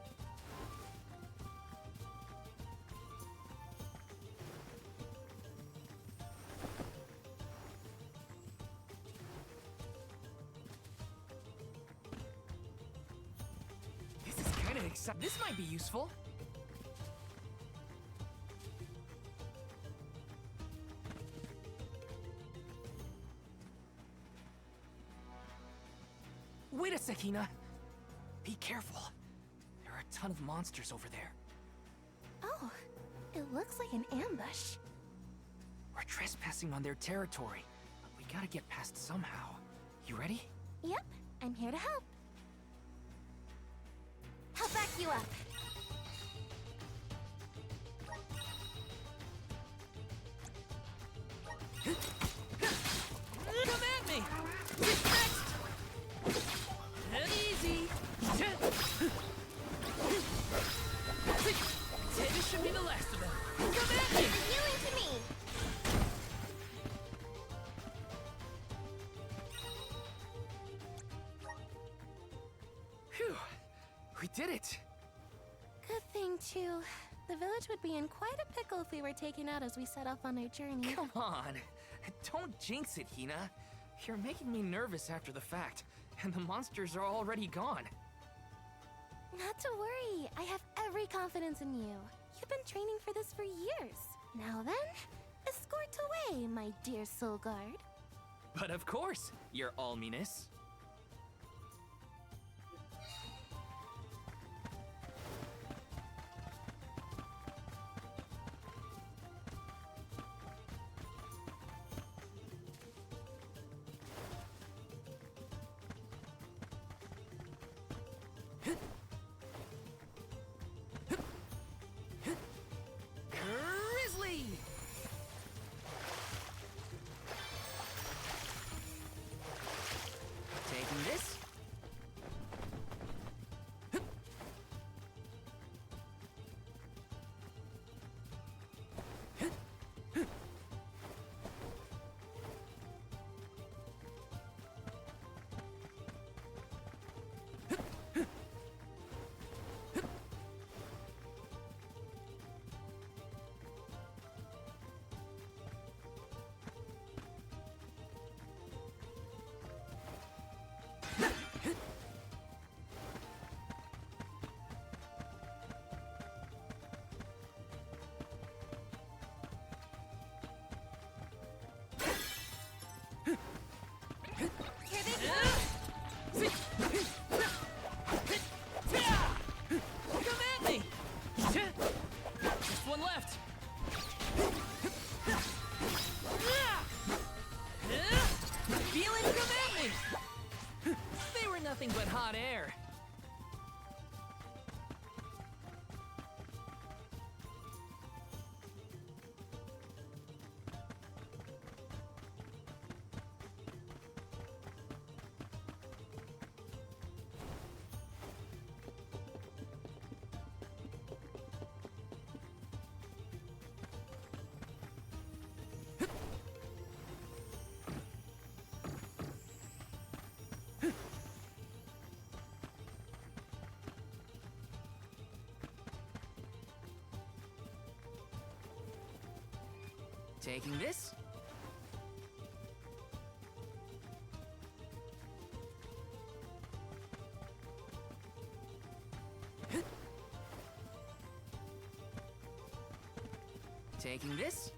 excited. This might be useful. Wait a sec, Hina. Be careful. There are a ton of monsters over there. Oh, it looks like an ambush. We're trespassing on their territory, but we gotta get past somehow. You ready? Yep, I'm here to help. I'll back you up. Come at me! Who's next? Easy! This should be the last of them. Come at me! Healing to me! Phew! We did it! Good thing, too. The village would be in quite a pickle if we were taken out as we set off on our journey. Come on! Don't jinx it, Hina. You're making me nervous after the fact, and the monsters are already gone. Not to worry. I have every confidence in you. You've been training for this for years. Now then, escort away, my dear Soul Guard. But of course, your alminess. Grizzly! Taking this. Come at me! Just one left. Feeling, come at me! They were nothing but hot air. Taking this. Taking this.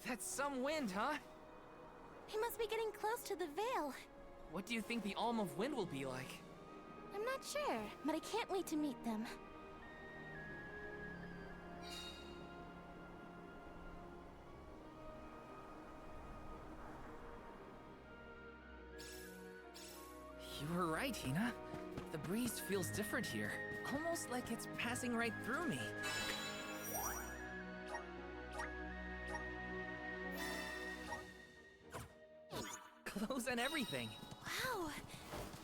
That's some wind, huh? He must be getting close to the Veil. What do you think the Alm of Wind will be like? I'm not sure, but I can't wait to meet them. You were right, Hina. The breeze feels different here. Almost like it's passing right through me. clothes and everything. Wow.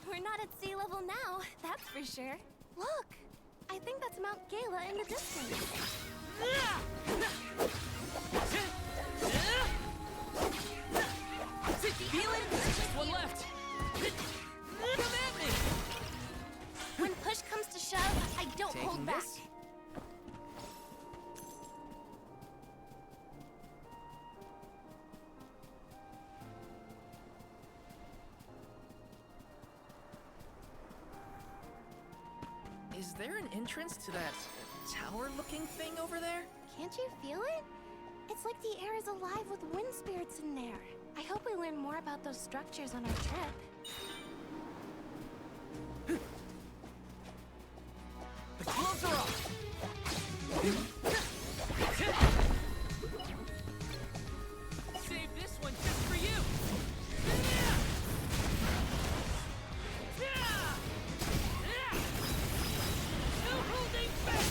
We're not at sea level now, that's for sure. Look! I think that's Mount Gala in the distance. Feel it? There's just one left. Come at me! When push comes to shove, I don't hold back. This? Is there an entrance to that tower-looking thing over there? Can't you feel it? It's like the air is alive with wind spirits in there. I hope we learn more about those structures on our trip. The gloves are off! Save this one just for you! No holding back!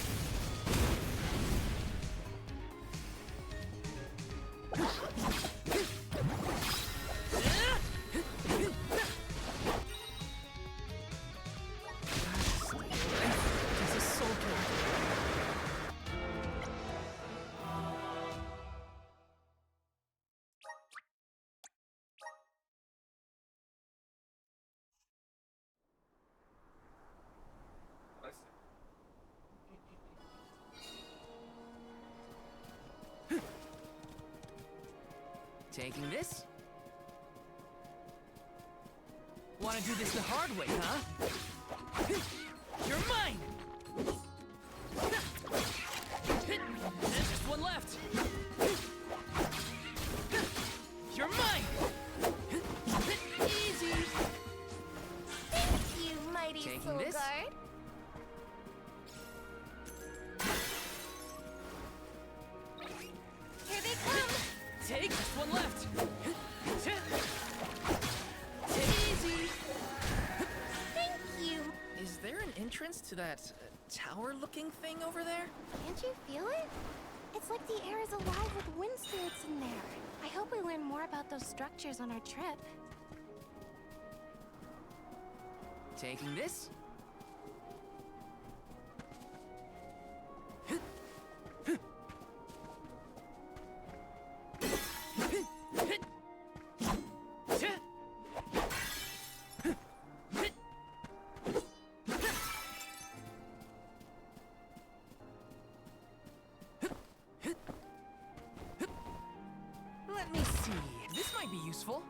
He's a soldier. Taking this? Wanna do this the hard way, huh? You're mine! There's just one left! You're mine! Easy! Thank you, mighty Taking Soul this? Guard. Here they come! Take just one left! Easy! Thank you! Is there an entrance to that tower-looking thing over there? Can't you feel it? It's like the air is alive with wind spirits in there. I hope we learn more about those structures on our trip. Taking this? Let me see. This might be useful.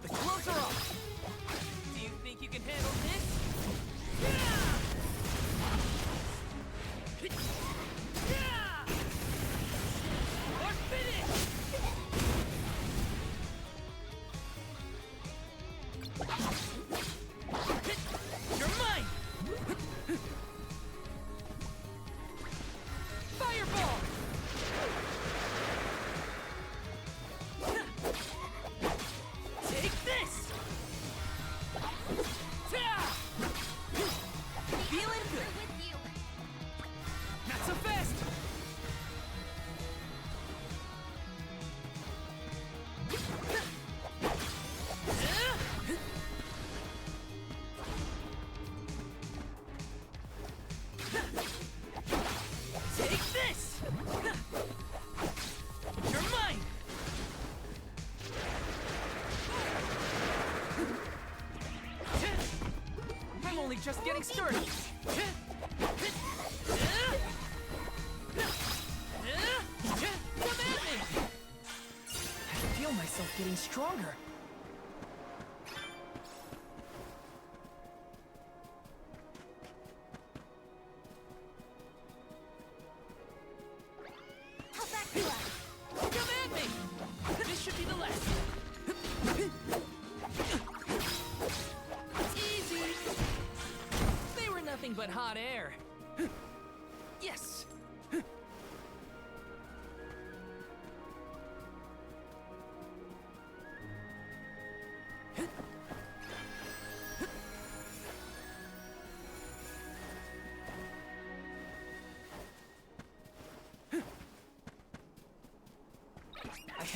The gloves are off. Do you think you can handle this? Or finish! You're mine! Fireball! Take this! Feeling good! Not so fast! Take this! You're mine! I'm only just getting started. Come at me! I feel myself getting stronger. How's that feel? Come at me! This should be the last. Easy! They were nothing but hot air. Yes!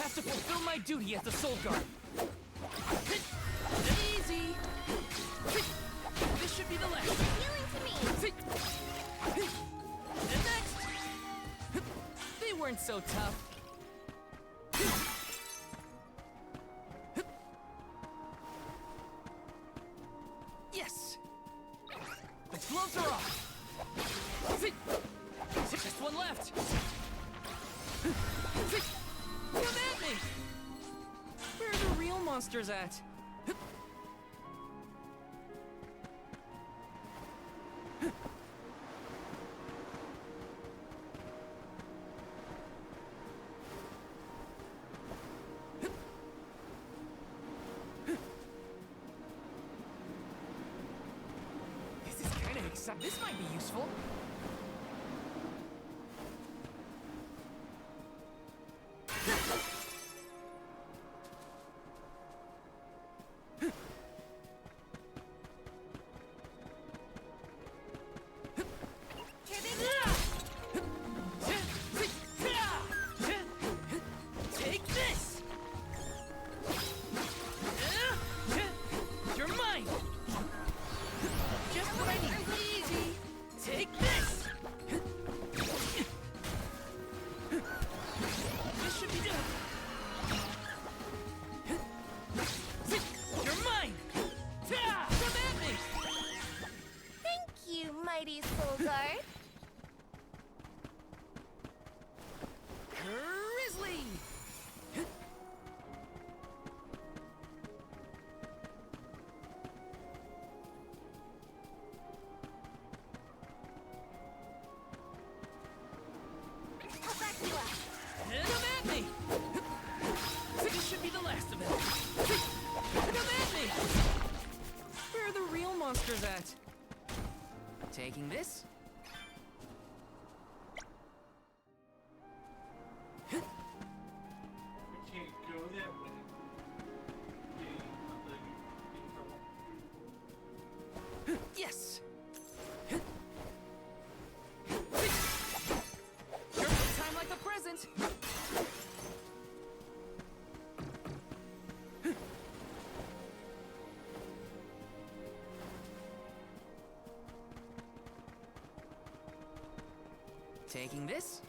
have to fulfill my duty as the Soul Guard. Easy. This should be the last. Appealing to me. And next. They weren't so tough. Yes. The gloves are off. Just one left. Come at me. Where are the real monsters at? This is kind of exciting. This might be useful. Take this! You're mine! Just what I need. Easy! Take this! This should be done. You're mine! Come at me! Thank you, mighty Soul Guard. Grizzly! Come at me! This should be the last of it. Come at me! Where are the real monsters at? Taking this? We can't go that way. Yes! Sure, time like the present! Taking this?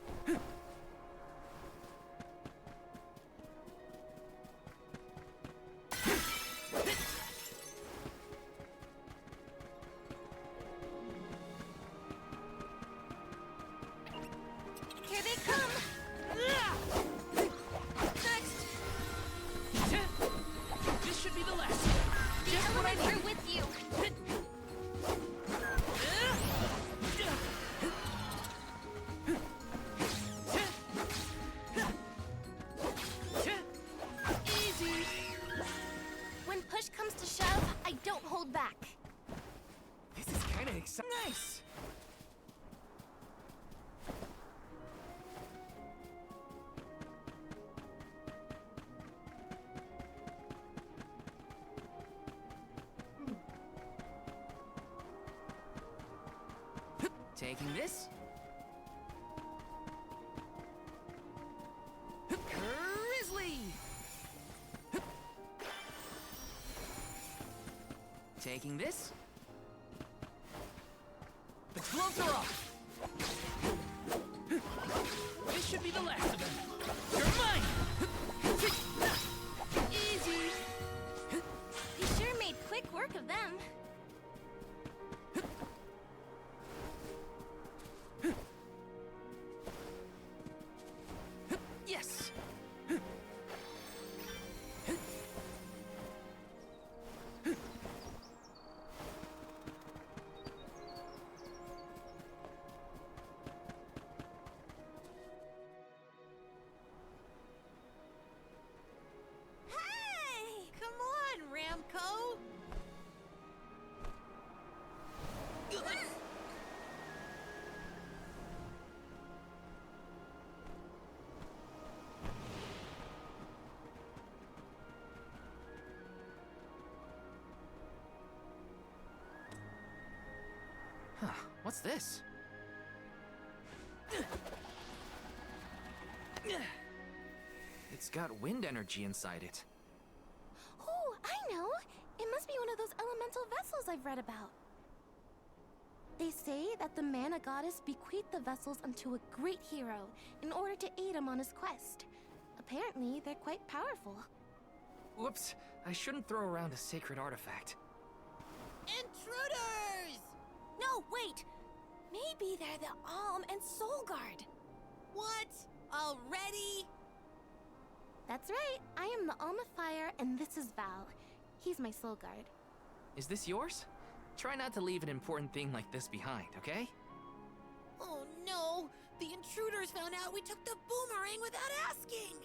Here they come. Next! This should be the last. The Just what I elements need. are with you. Easy. When push comes to shove, I don't hold back. This is kind of exciting. Nice. Taking this? Grizzly! Taking this? The gloves are off! This should be the last of them! You're mine! Easy! You sure made quick work of them. Yes! Hey! Come on, Ramco! Huh, what's this? It's got wind energy inside it. Oh, I know! It must be one of those elemental vessels I've read about. They say that the mana goddess bequeathed the vessels unto a great hero in order to aid him on his quest. Apparently, they're quite powerful. Whoops, I shouldn't throw around a sacred artifact. Intruders! No, wait! Maybe they're the Alm and Soul Guard. What? Already? That's right. I am the Alm of Fire, and this is Val. He's my Soul Guard. Is this yours? Try not to leave an important thing like this behind, okay? Oh no! The intruders found out we took the boomerang without asking!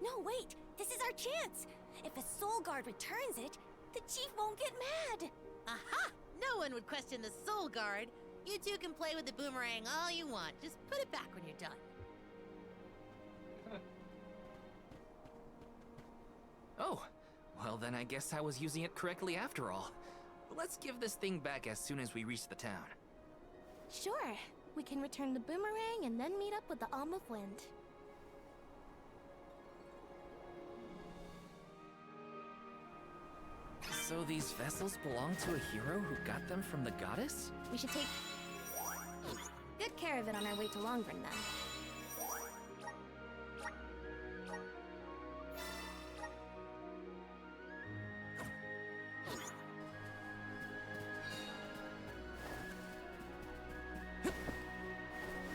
No, wait! This is our chance! If a Soul Guard returns it, the Chief won't get mad! Aha! No one would question the Soul Guard. You two can play with the boomerang all you want. Just put it back when you're done. Oh, well then I guess I was using it correctly after all. Let's give this thing back as soon as we reach the town. Sure. We can return the boomerang and then meet up with the Alm of Wind. So these vessels belong to a hero who got them from the goddess? We should take good care of it on our way to Longrun then.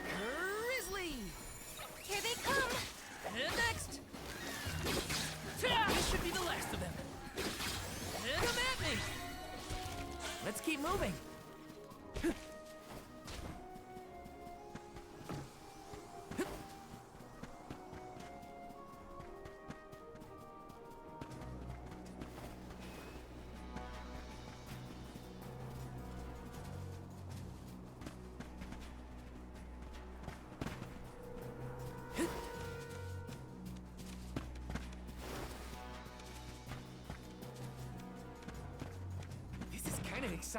Grizzly! Here they come! Next! This should be the last of them. Come at me! Let's keep moving.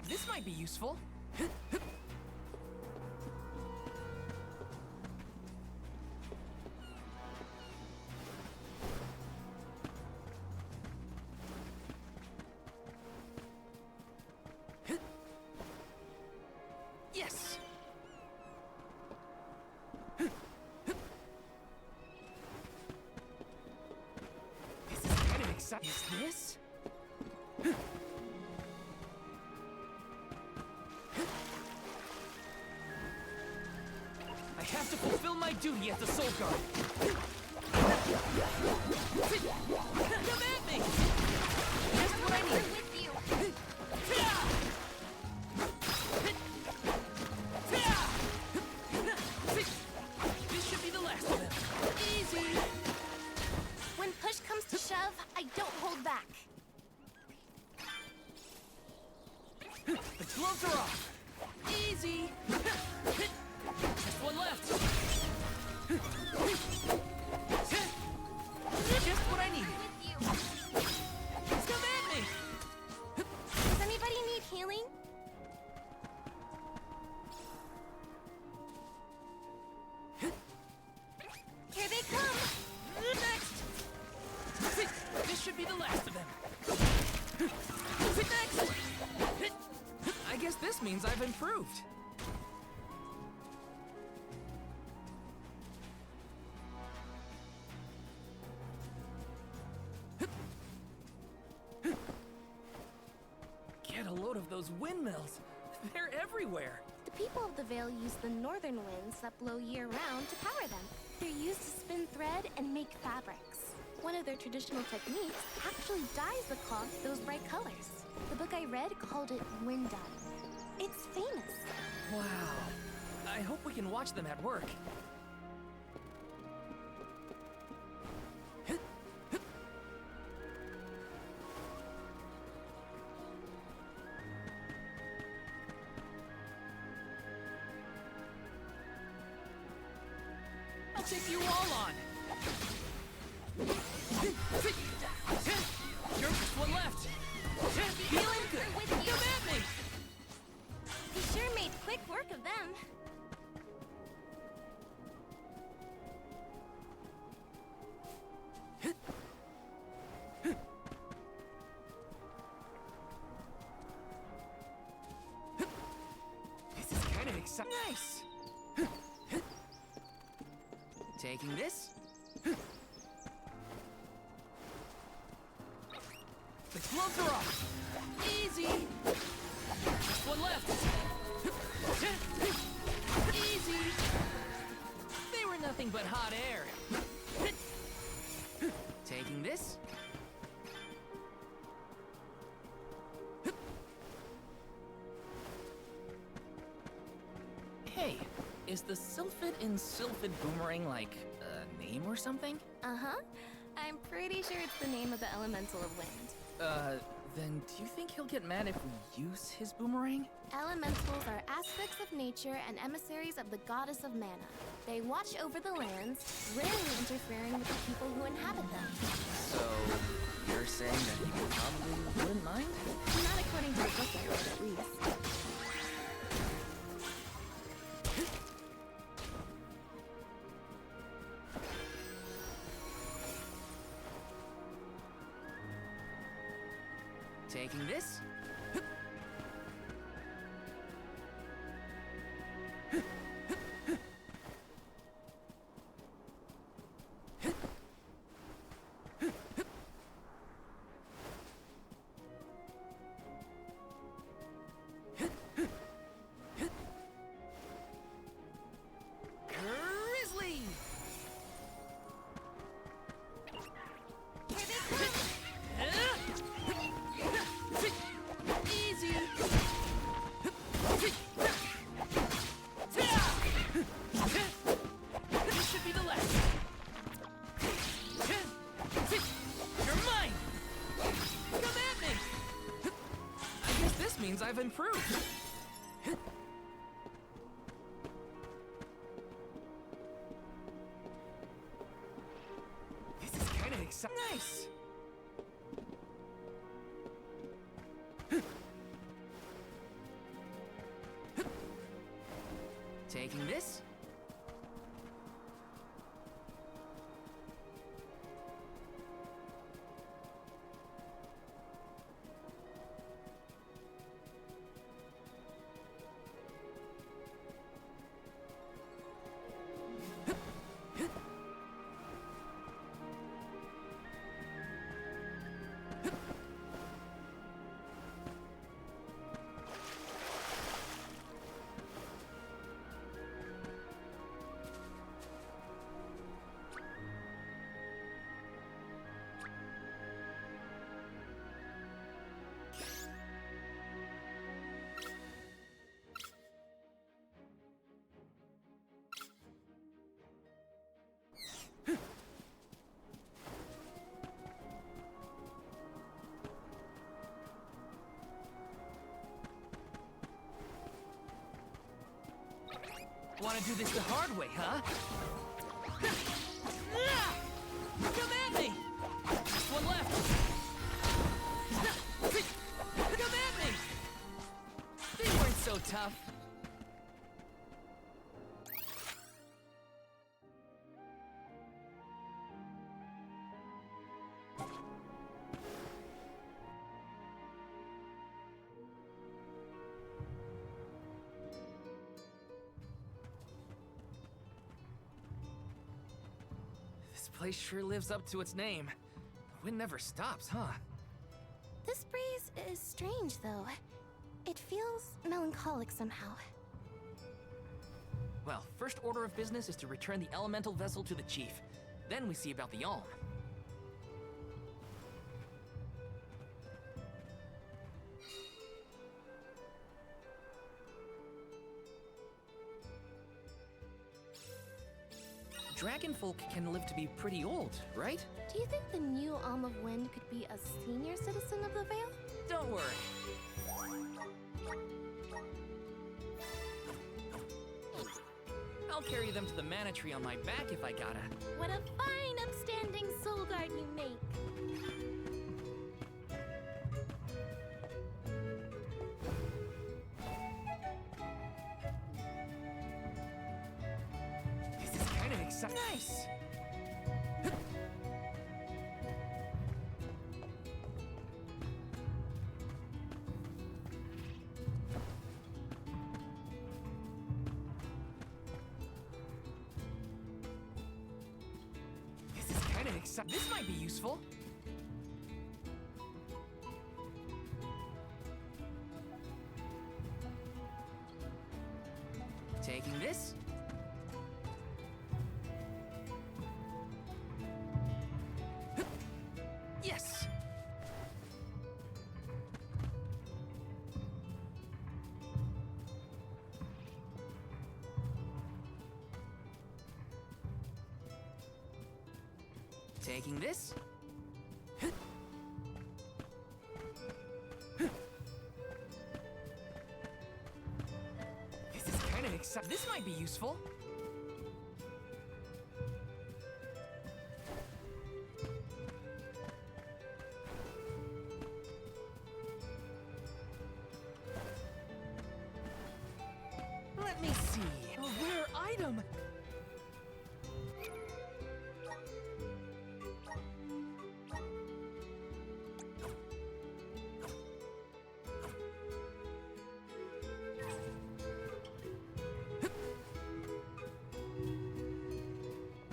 This might be useful. Yes. This is kind of exciting. Is this? I have to fulfill my duty as a Soul Guard. Come at me! Just what I need. With you. This should be the last of them. Easy! When push comes to shove, I don't hold back. The gloves are off. Easy! Just one left. Just what I needed. With you. Come at me! Does anybody need healing? Here they come! Next! This should be the last of them. Next! I guess this means I've improved. Get a load of those windmills. They're everywhere. The people of the Vale use the northern winds that blow year-round to power them. They're used to spin thread and make fabrics. One of their traditional techniques actually dyes the cloth those bright colors. The book I read called it wind dye. It's famous. Wow. I hope we can watch them at work. I'll take you all on. You're just one left. Feeling good. With you. Come at me. He sure made quick work of them. exciting. Nice! Taking this. The gloves are off! Easy! Just one left! Easy! They were nothing but hot air. Taking this. Hey, is the Sylphid in Sylphid Boomerang like a name or something? Uh-huh. I'm pretty sure it's the name of the elemental of wind. Then do you think he'll get mad if we use his boomerang? Elementals are aspects of nature and emissaries of the goddess of mana. They watch over the lands, rarely interfering with the people who inhabit them. So, you're saying that he probably wouldn't mind? Not according to the book I read, at least. Taking this. Grizzly! Easy! This should be the last. You're mine! Come at me! I guess this means I've improved. This is kind of exciting. Nice! Taking this. Want to do this the hard way, huh? Come at me! Just one left! Come at me! They weren't so tough. This place sure lives up to its name. The wind never stops, huh? This breeze is strange, though. It feels melancholic somehow. Well, first order of business is to return the elemental vessel to the chief. Then we see about the Alm. Dragonfolk can live to be pretty old, right? Do you think the new Alm of Wind could be a senior citizen of the Vale? Don't worry. I'll carry them to the mana tree on my back if I gotta. What a fine, upstanding soul guard you make! This is kind of exciting. Nice! exciting. This might be useful. Taking this. Yes! Taking this. This is kind of exciting. This might be useful. Let me see. A rare item.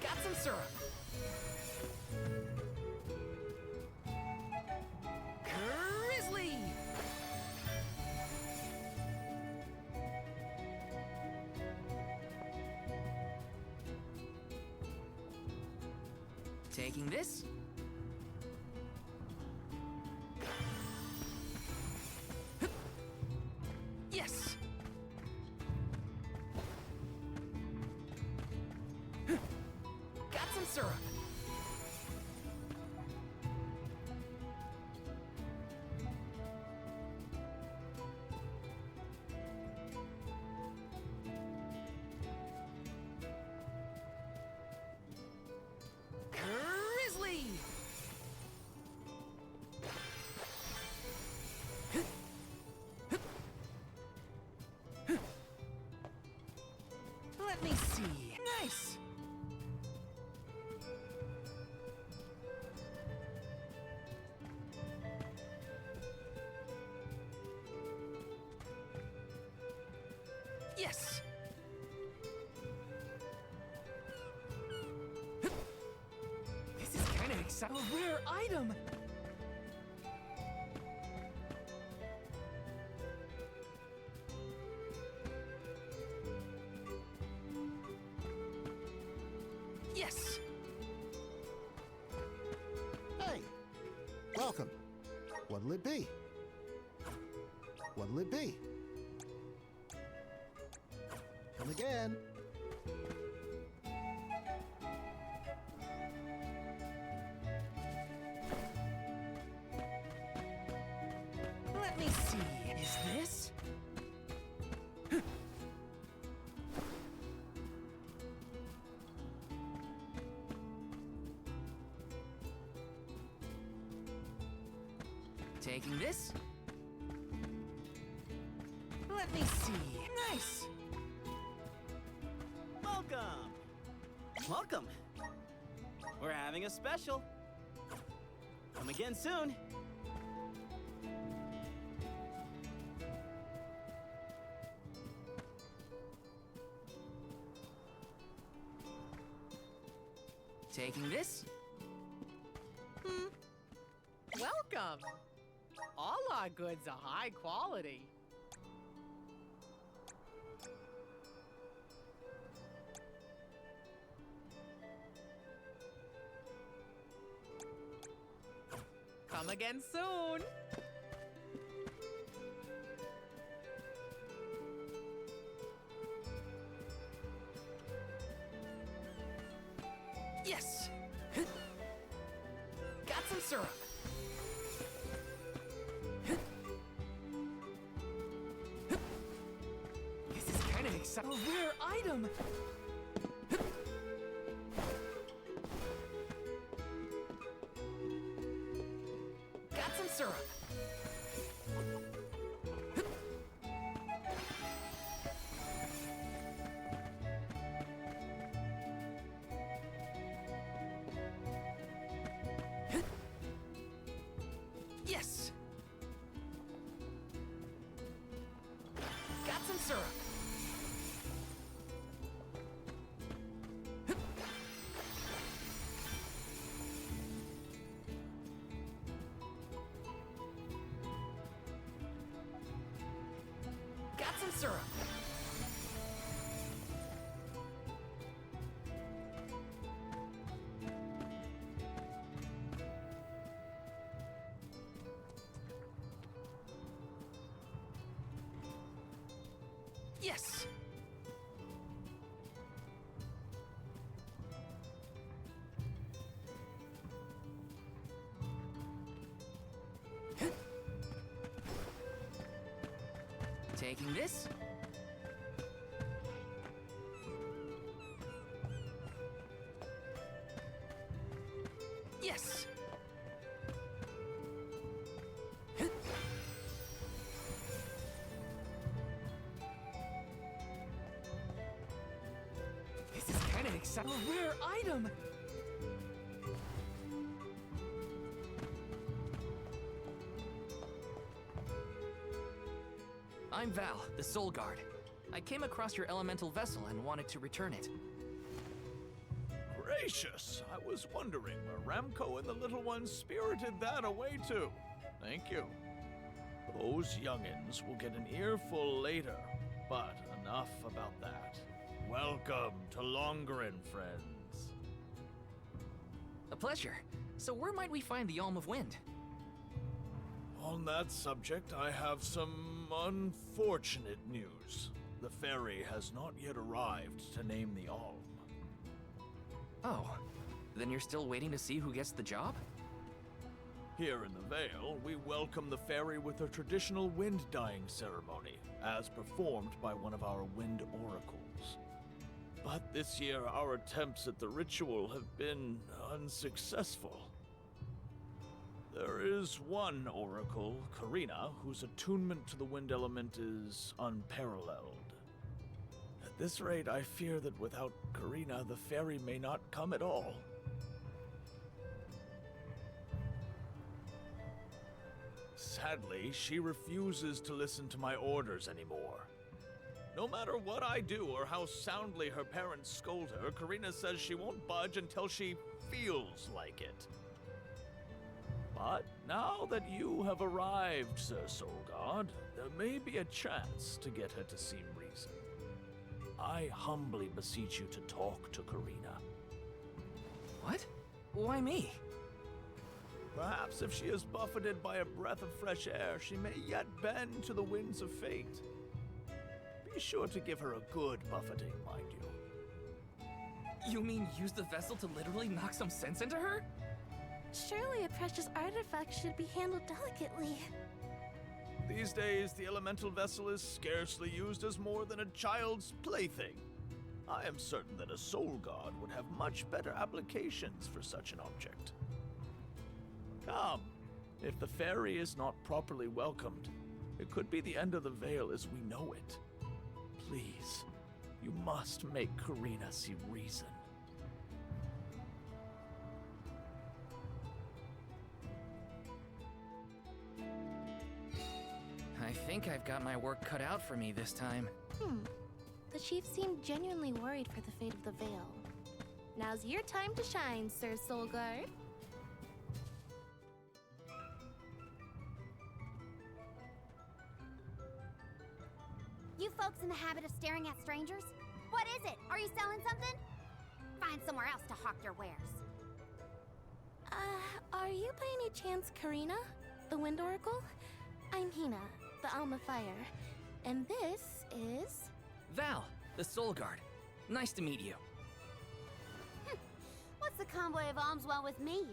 Got some syrup. Grizzly. Taking this. Yes. Got some syrup. Grizzly. Let me see. Nice. Yes. This is kind of exciting. A rare item. Yes. Hey, welcome. What'll it be? What'll it be? Come again. Let me see. Is this? Taking this. Let me see. Nice. Welcome! Welcome! We're having a special. Come again soon. Taking this. Welcome! All our goods are high quality. Come again soon! Yes. Got some syrup. This is kind of exciting. A rare item. Got some syrup. Yes. Got some syrup. syrup! Yes! Taking this. Yes! This is kind of exciting. A rare item! I'm Val, the Soul Guard. I came across your elemental vessel and wanted to return it. Gracious! I was wondering where Ramco and the little ones spirited that away to. Thank you. Those youngins will get an earful later, but enough about that. Welcome to Longren, friends. A pleasure. So where might we find the Alm of Wind? On that subject, I have some unfortunate news. The ferry has not yet arrived to name the Alm. Oh, then you're still waiting to see who gets the job? Here in the Vale, we welcome the ferry with a traditional wind-dyeing ceremony, as performed by one of our wind oracles. But this year, our attempts at the ritual have been unsuccessful. There is one oracle, Karina, whose attunement to the wind element is unparalleled. At this rate, I fear that without Karina, the ferry may not come at all. Sadly, she refuses to listen to my orders anymore. No matter what I do or how soundly her parents scold her, Karina says she won't budge until she feels like it. But now that you have arrived, Sir Soulguard, there may be a chance to get her to see reason. I humbly beseech you to talk to Karina. What? Why me? Perhaps if she is buffeted by a breath of fresh air, she may yet bend to the winds of fate. Be sure to give her a good buffeting, mind you. You mean use the vessel to literally knock some sense into her? Surely a precious artifact should be handled delicately. These days, the elemental vessel is scarcely used as more than a child's plaything. I am certain that a soul god would have much better applications for such an object. Come, if the ferry is not properly welcomed, it could be the end of the Vale as we know it. Please, you must make Karina see reason. I think I've got my work cut out for me this time. The chief seemed genuinely worried for the fate of the Vale. Now's your time to shine, Sir Soulguard. You folks in the habit of staring at strangers? What is it? Are you selling something? Find somewhere else to hawk your wares. Are you by any chance Karina, the Wind Oracle? I'm Hina, the Alm of Fire. And this is... Val, the Soul Guard. Nice to meet you. What's the convoy of alms want with me?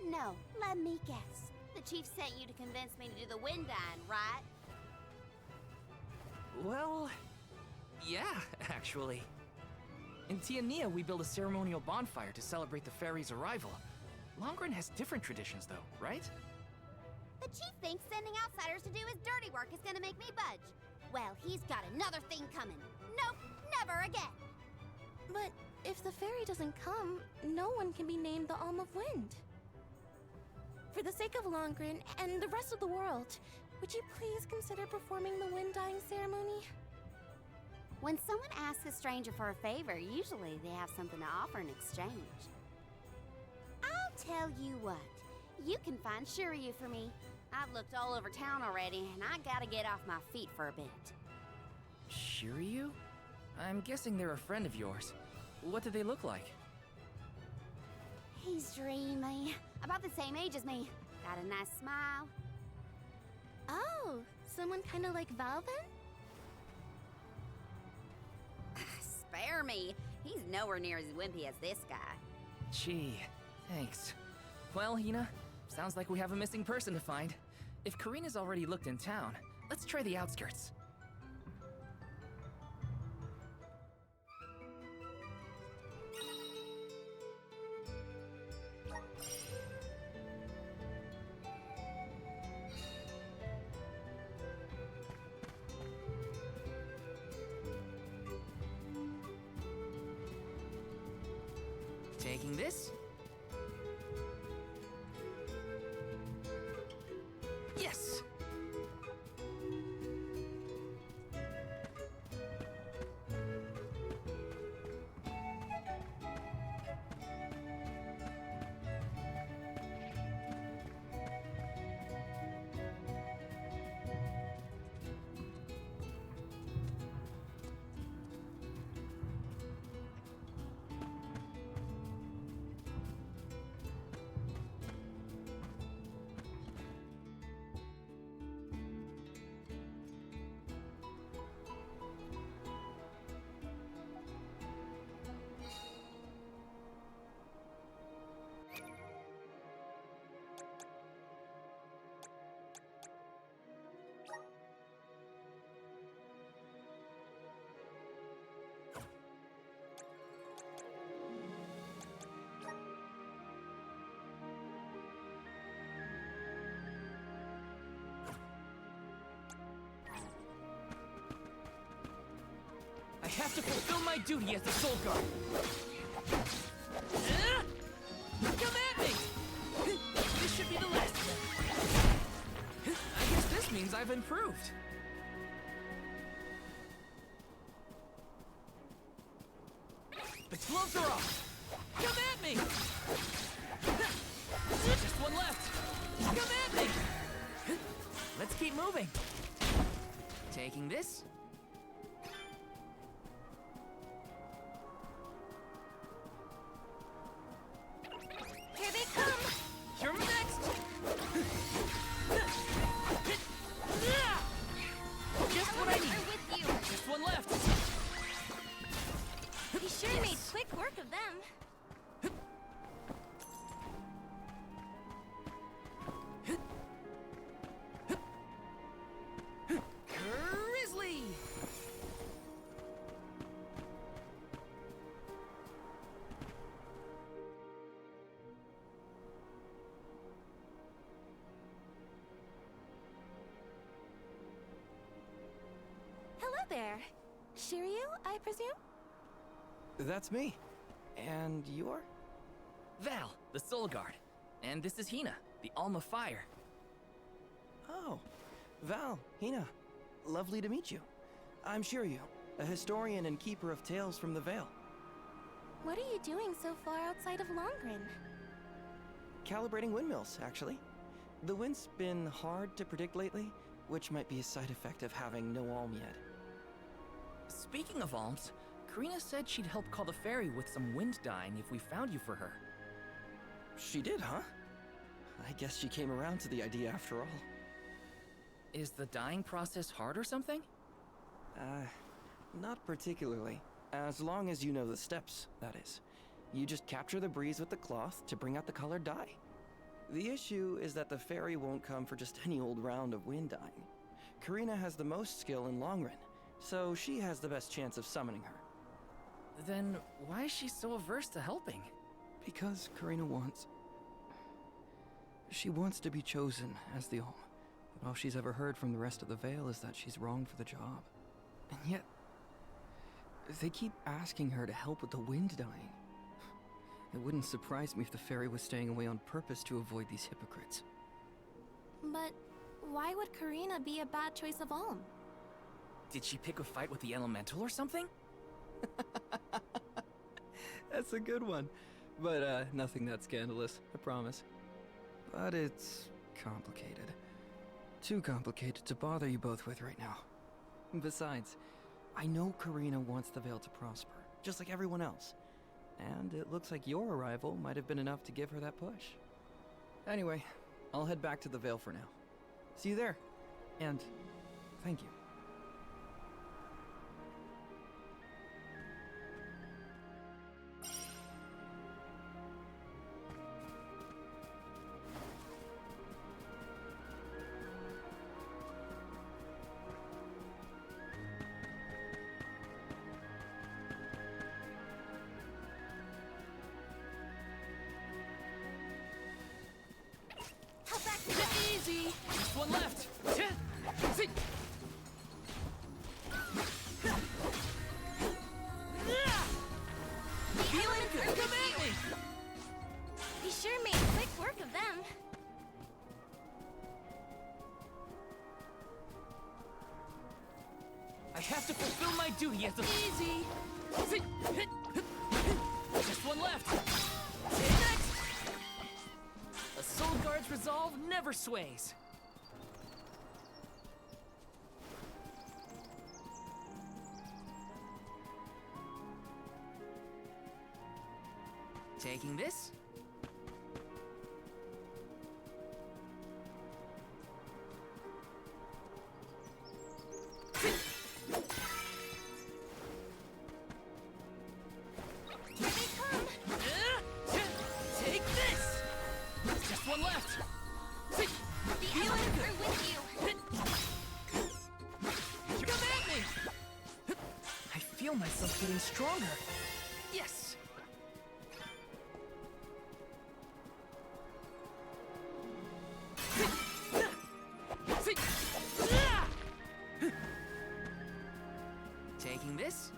No, let me guess. The chief sent you to convince me to do the wind dyeing, right? Well, yeah, actually. In Tiania, we build a ceremonial bonfire to celebrate the ferry's arrival. Longren has different traditions, though, right? The chief thinks sending outsiders to do his dirty work is gonna make me budge. Well, he's got another thing coming. Nope, never again. But if the ferry doesn't come, no one can be named the Alm of Wind. For the sake of Longren and the rest of the world, would you please consider performing the wind dyeing ceremony? When someone asks a stranger for a favor, usually they have something to offer in exchange. I'll tell you what, you can find Shiryu for me. I've looked all over town already, and I gotta get off my feet for a bit. Shiryu? I'm guessing they're a friend of yours. What do they look like? He's dreamy. About the same age as me. Got a nice smile. Oh, someone kind of like Val then? Spare me. He's nowhere near as wimpy as this guy. Gee, thanks. Well, Hina, sounds like we have a missing person to find. If Karina's already looked in town, let's try the outskirts. Taking this? Yes! I have to fulfill my duty as the Soul Guard. Come at me! This should be the last of them. I guess this means I've improved. The gloves are off. Come at me! Just one left. Come at me! Let's keep moving. Taking this. Here they come! You're next! Just what I need! With you. Just one left! He sure made quick work of them. Grizzly! Hello there. Shiryu, I presume? That's me. And you're? Val, the Soul Guard. And this is Hina, the Alm of Fire. Oh, Val, Hina. Lovely to meet you. I'm Shiryu, a historian and keeper of tales from the Vale. What are you doing so far outside of Longren? Calibrating windmills, actually. The wind's been hard to predict lately, which might be a side effect of having no alm yet. Speaking of alms, Karina said she'd help call the ferry with some wind dyeing if we found you for her. She did, huh? I guess she came around to the idea after all. Is the dyeing process hard or something? Not particularly. As long as you know the steps, that is. You just capture the breeze with the cloth to bring out the colored dye. The issue is that the fairy won't come for just any old round of wind dyeing. Karina has the most skill in Longren, so she has the best chance of summoning her. Then why is she so averse to helping? Because Karina wants... She wants to be chosen as the Alm, but all she's ever heard from the rest of the Vale is that she's wrong for the job. And yet, they keep asking her to help with the wind dyeing. It wouldn't surprise me if the fairy was staying away on purpose to avoid these hypocrites. But why would Karina be a bad choice of Alm? Did she pick a fight with the elemental or something? That's a good one. But, nothing that scandalous, I promise. But it's complicated. Too complicated to bother you both with right now. Besides, I know Karina wants the Vale to prosper, just like everyone else. And it looks like your arrival might have been enough to give her that push. Anyway, I'll head back to the Vale for now. See you there. And thank you. Easy! Just one left! See! Feeling good! Come at me! We sure made quick work of them. I have to fulfill my duty as a... Easy! See! Just one left! Take that! A Soul Guard's resolve never sways. Taking this? Take this! Just one left! Feeling good! With you. Come at me! I feel myself getting stronger. Yes! Taking this?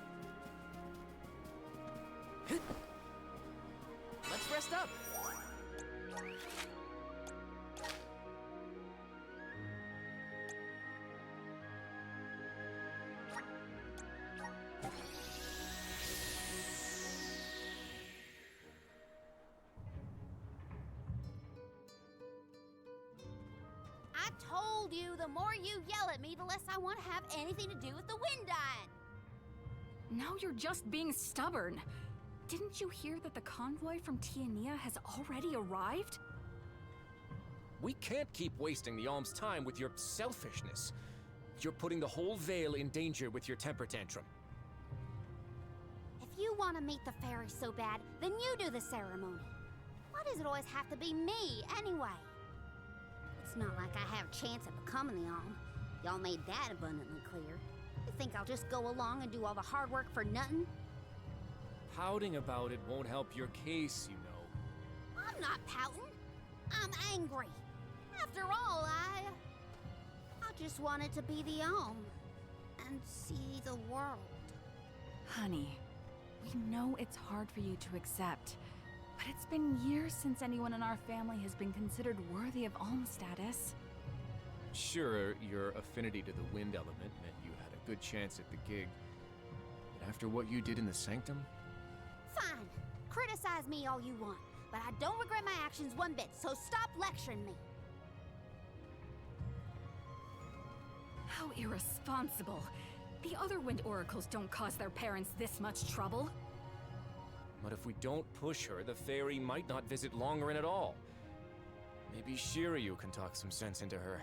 Let's rest up. I told you, the more you yell at me, the less I want to have anything to do with the wind dying. Now you're just being stubborn. Didn't you hear that the convoy from Tiania has already arrived? We can't keep wasting the Alm's time with your selfishness. You're putting the whole Vale in danger with your temper tantrum. If you want to meet the fairy so bad, then you do the ceremony. Why does it always have to be me, anyway? It's not like I have a chance at becoming the Alm. Y'all made that abundantly clear. You think I'll just go along and do all the hard work for nothing? Pouting about it won't help your case, you know. I'm not pouting. I'm angry. After all, I just wanted to be the Alm and see the world. Honey, we know it's hard for you to accept, but it's been years since anyone in our family has been considered worthy of Alm status. Sure, your affinity to the wind element meant you had a good chance at the gig. But after what you did in the Sanctum? Fine. Criticize me all you want, but I don't regret my actions one bit, so stop lecturing me. How irresponsible. The other Wind Oracles don't cause their parents this much trouble. But if we don't push her, the fairy might not visit Longarin at all. Maybe Shiryu can talk some sense into her.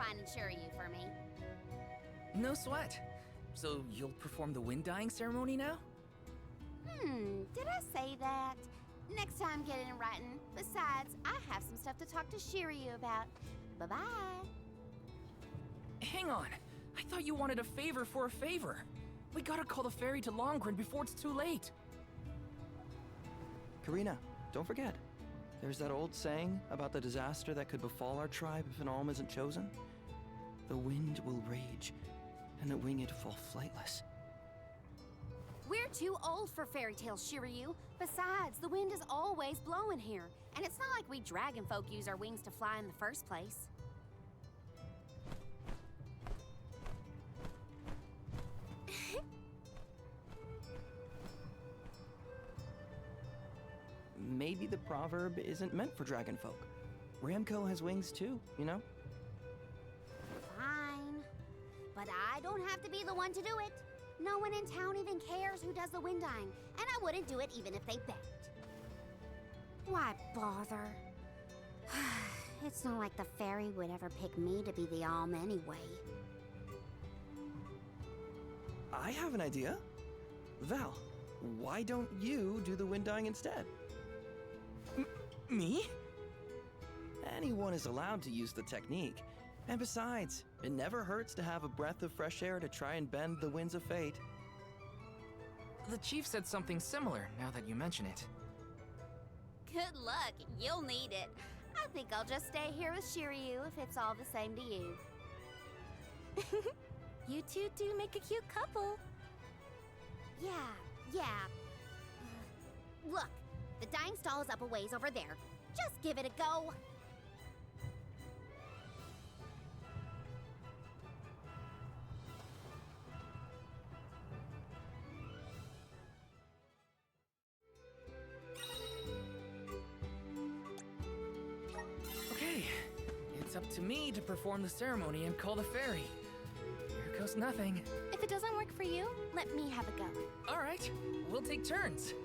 finding Shiryu for me. No sweat. So you'll perform the wind dyeing ceremony now? Did I say that? Next time, get it in writing. Besides, I have some stuff to talk to Shiryu about. Bye-bye. Hang on. I thought you wanted a favor for a favor. We gotta call the ferry to Longarin before it's too late. Karina, don't forget. There's that old saying about the disaster that could befall our tribe if an alm isn't chosen. The wind will rage, and the winged fall flightless. We're too old for fairy tales, Shiryu. Besides, the wind is always blowing here, and it's not like we dragon folk use our wings to fly in the first place. Maybe the proverb isn't meant for dragon folk. Ramco has wings too, you know? Fine. But I don't have to be the one to do it. No one in town even cares who does the wind dyeing, and I wouldn't do it even if they begged. Why bother? It's not like the fairy would ever pick me to be the alm anyway. I have an idea. Val, why don't you do the wind dyeing instead? Me? Anyone is allowed to use the technique. And besides, it never hurts to have a breath of fresh air to try and bend the winds of fate. The chief said something similar, now that you mention it. Good luck. You'll need it. I think I'll just stay here with Shiryu if it's all the same to you. You two do make a cute couple. Yeah. Look, the dyeing stall is up a ways over there. Just give it a go. Okay, it's up to me to perform the ceremony and call the fairy. Here goes nothing. If it doesn't work for you, let me have a go. All right, we'll take turns.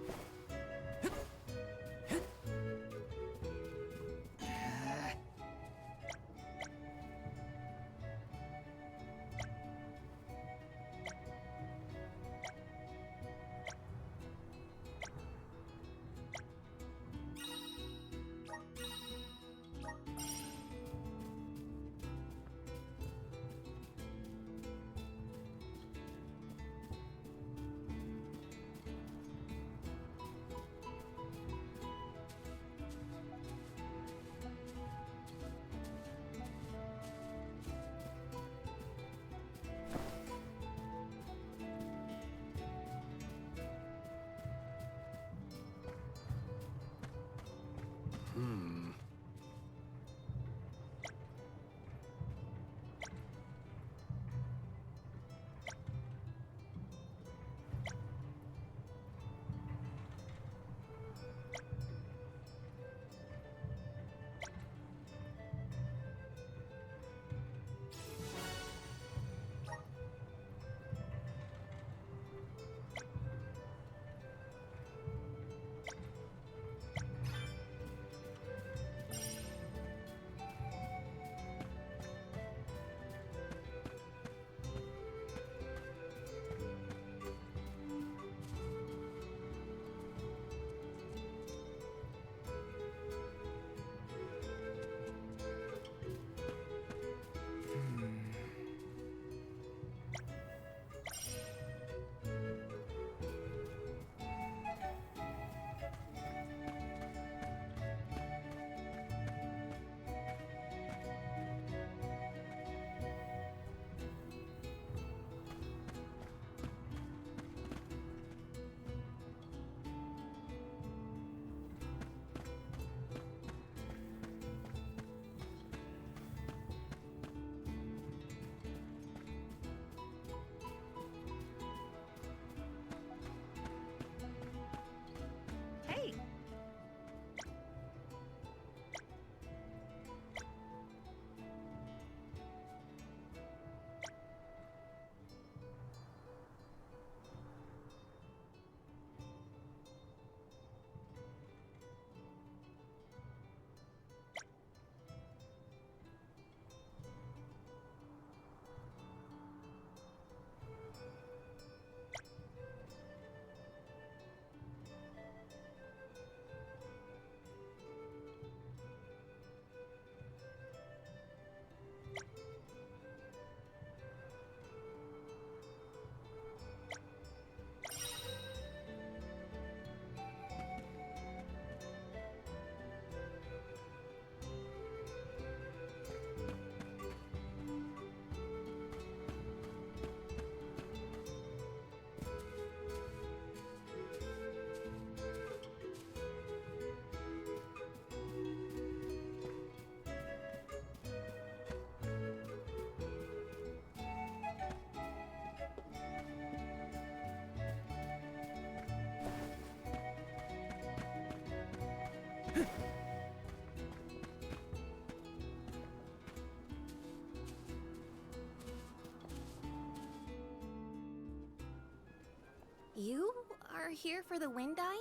You are here for the wind dying?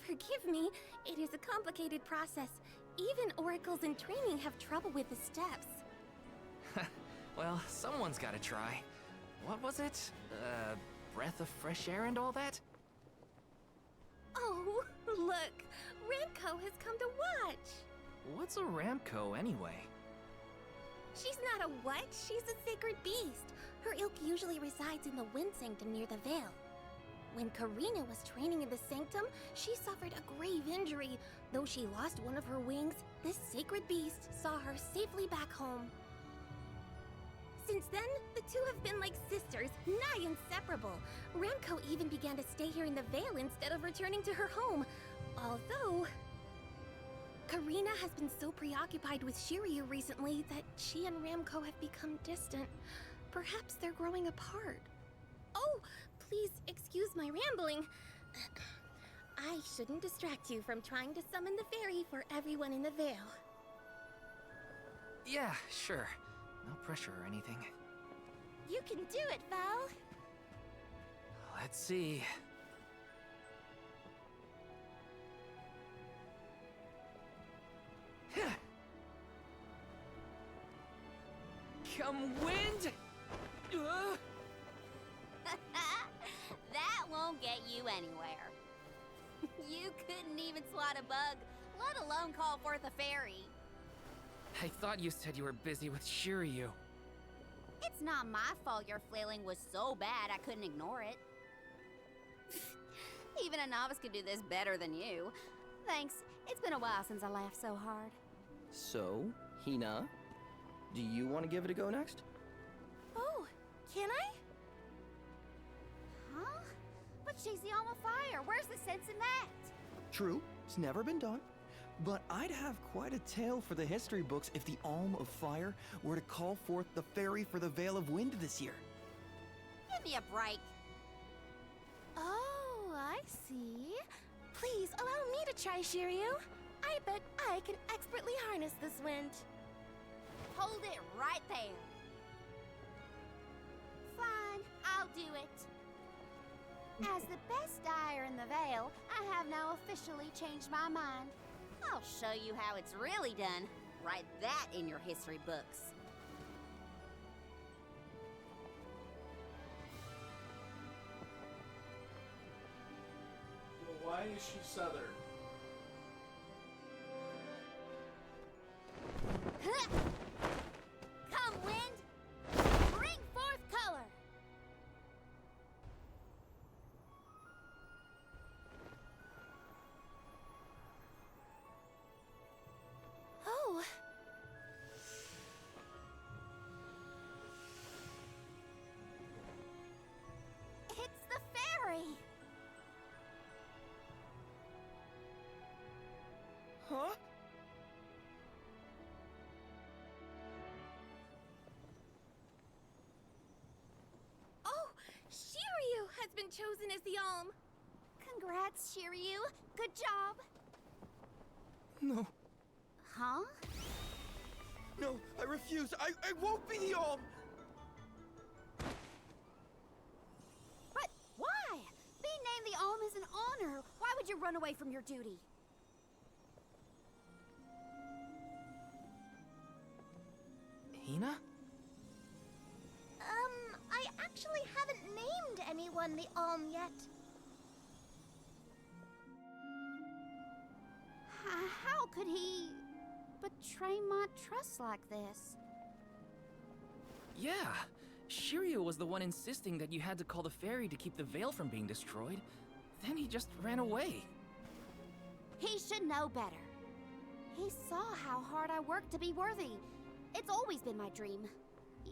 Forgive me, it is a complicated process. Even oracles in training have trouble with the steps. Well, someone's gotta try. What was it? Breath of fresh air and all that? Oh, look! Ramco has come to watch! What's a Ramco anyway? She's not a what? She's a sacred beast. Her ilk usually resides in the Wind Sanctum near the Veil. When Karina was training in the Sanctum, she suffered a grave injury. Though she lost one of her wings, this sacred beast saw her safely back home. Since then, the two have been like sisters, nigh inseparable. Ramco even began to stay here in the Veil instead of returning to her home. Although... Karina has been so preoccupied with Shiryu recently that she and Ramco have become distant. Perhaps they're growing apart. Oh, please excuse my rambling. I shouldn't distract you from trying to summon the fairy for everyone in the Veil. Yeah, sure. No pressure or anything. You can do it, Val. Let's see. Come wind! That won't get you anywhere. You couldn't even swat a bug, let alone call forth a fairy. I thought you said you were busy with Shiryu. It's not my fault your flailing was so bad I couldn't ignore it. Even a novice could do this better than you. Thanks. It's been a while since I laughed so hard. So, Hina, do you want to give it a go next? Oh, can I? Huh? But she's the Alm of Fire. Where's the sense in that? True, it's never been done. But I'd have quite a tale for the history books if the Alm of Fire were to call forth the fairy for the Veil of Wind this year. Give me a break. Oh, I see. Please allow me to try, Shiryu. I bet I can expertly harness this wind. Hold it right there. Fine, I'll do it. As the best dyer in the Veil, I have now officially changed my mind. I'll show you how it's really done. Write that in your history books. Well, why is she Southern? Come, wind! Bring forth color! Oh. It's the fairy! Huh? Oh, Shiryu has been chosen as the Alm. Congrats, Shiryu. Good job. No. Huh? No, I refuse. I won't be the Alm! But why? Being named the Alm is an honor. Why would you run away from your duty? Hina? I actually haven't named anyone the Alm yet. How could he betray my trust like this? Yeah. Shiryu was the one insisting that you had to call the fairy to keep the veil from being destroyed. Then he just ran away. He should know better. He saw how hard I worked to be worthy. It's always been my dream,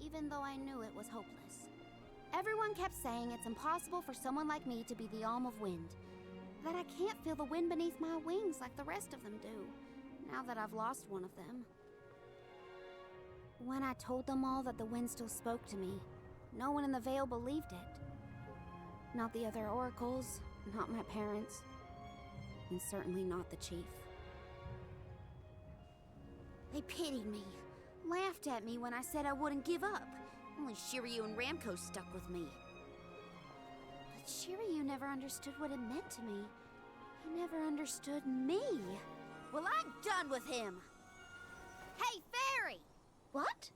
even though I knew it was hopeless. Everyone kept saying it's impossible for someone like me to be the Alm of Wind. That I can't feel the wind beneath my wings like the rest of them do, now that I've lost one of them. When I told them all that the wind still spoke to me, no one in the Veil believed it. Not the other oracles, not my parents, and certainly not the chief. They pitied me, laughed at me when I said I wouldn't give up. Only Shiryu and Ramco stuck with me. But Shiryu never understood what it meant to me. He never understood me. Well, I'm done with him. Hey, Fairy! What?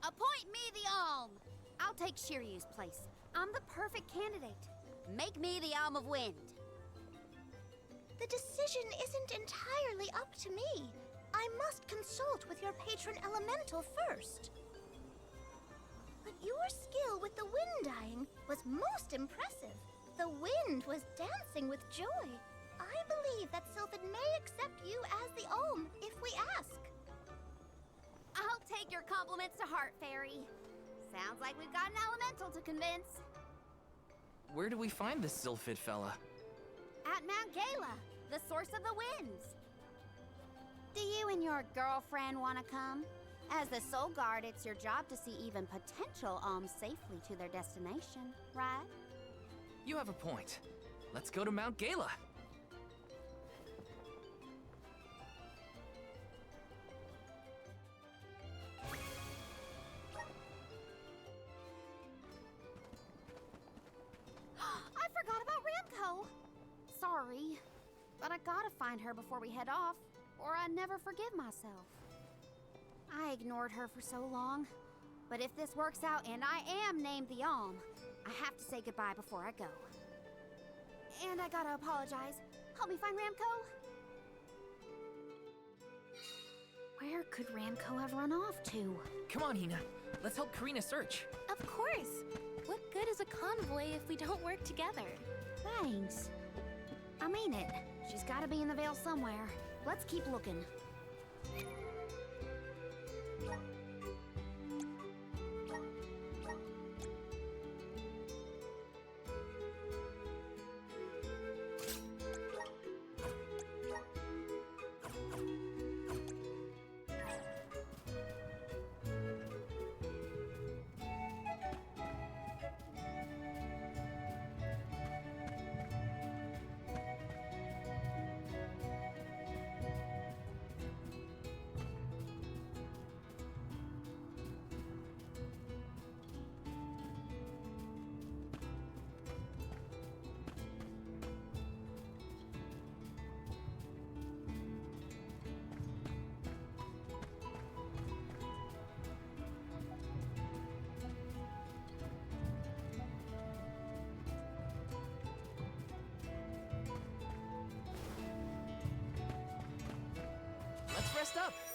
Appoint me the Alm. I'll take Shiryu's place. I'm the perfect candidate. Make me the Alm of Wind. The decision isn't entirely up to me. I must consult with your patron elemental first. But your skill with the wind dyeing was most impressive. The wind was dancing with joy. I believe that Sylphid may accept you as the Alm if we ask. I'll take your compliments to heart, Fairy. Sounds like we've got an elemental to convince. Where do we find this Sylphid fella? At Mount Gala, the source of the winds. Do you and your girlfriend want to come? As the Soul Guard, it's your job to see even potential alms safely to their destination, right? You have a point. Let's go to Mount Gala. I forgot about Ramco. Sorry, but I gotta find her before we head off, or I'd never forgive myself. I ignored her for so long, but if this works out and I am named the Alm, I have to say goodbye before I go. And I gotta apologize. Help me find Ramco. Where could Ramco have run off to? Come on, Hina. Let's help Karina search. Of course. What good is a convoy if we don't work together? Thanks. I mean it. She's gotta be in the Vale somewhere. Let's keep looking. Let's rest up.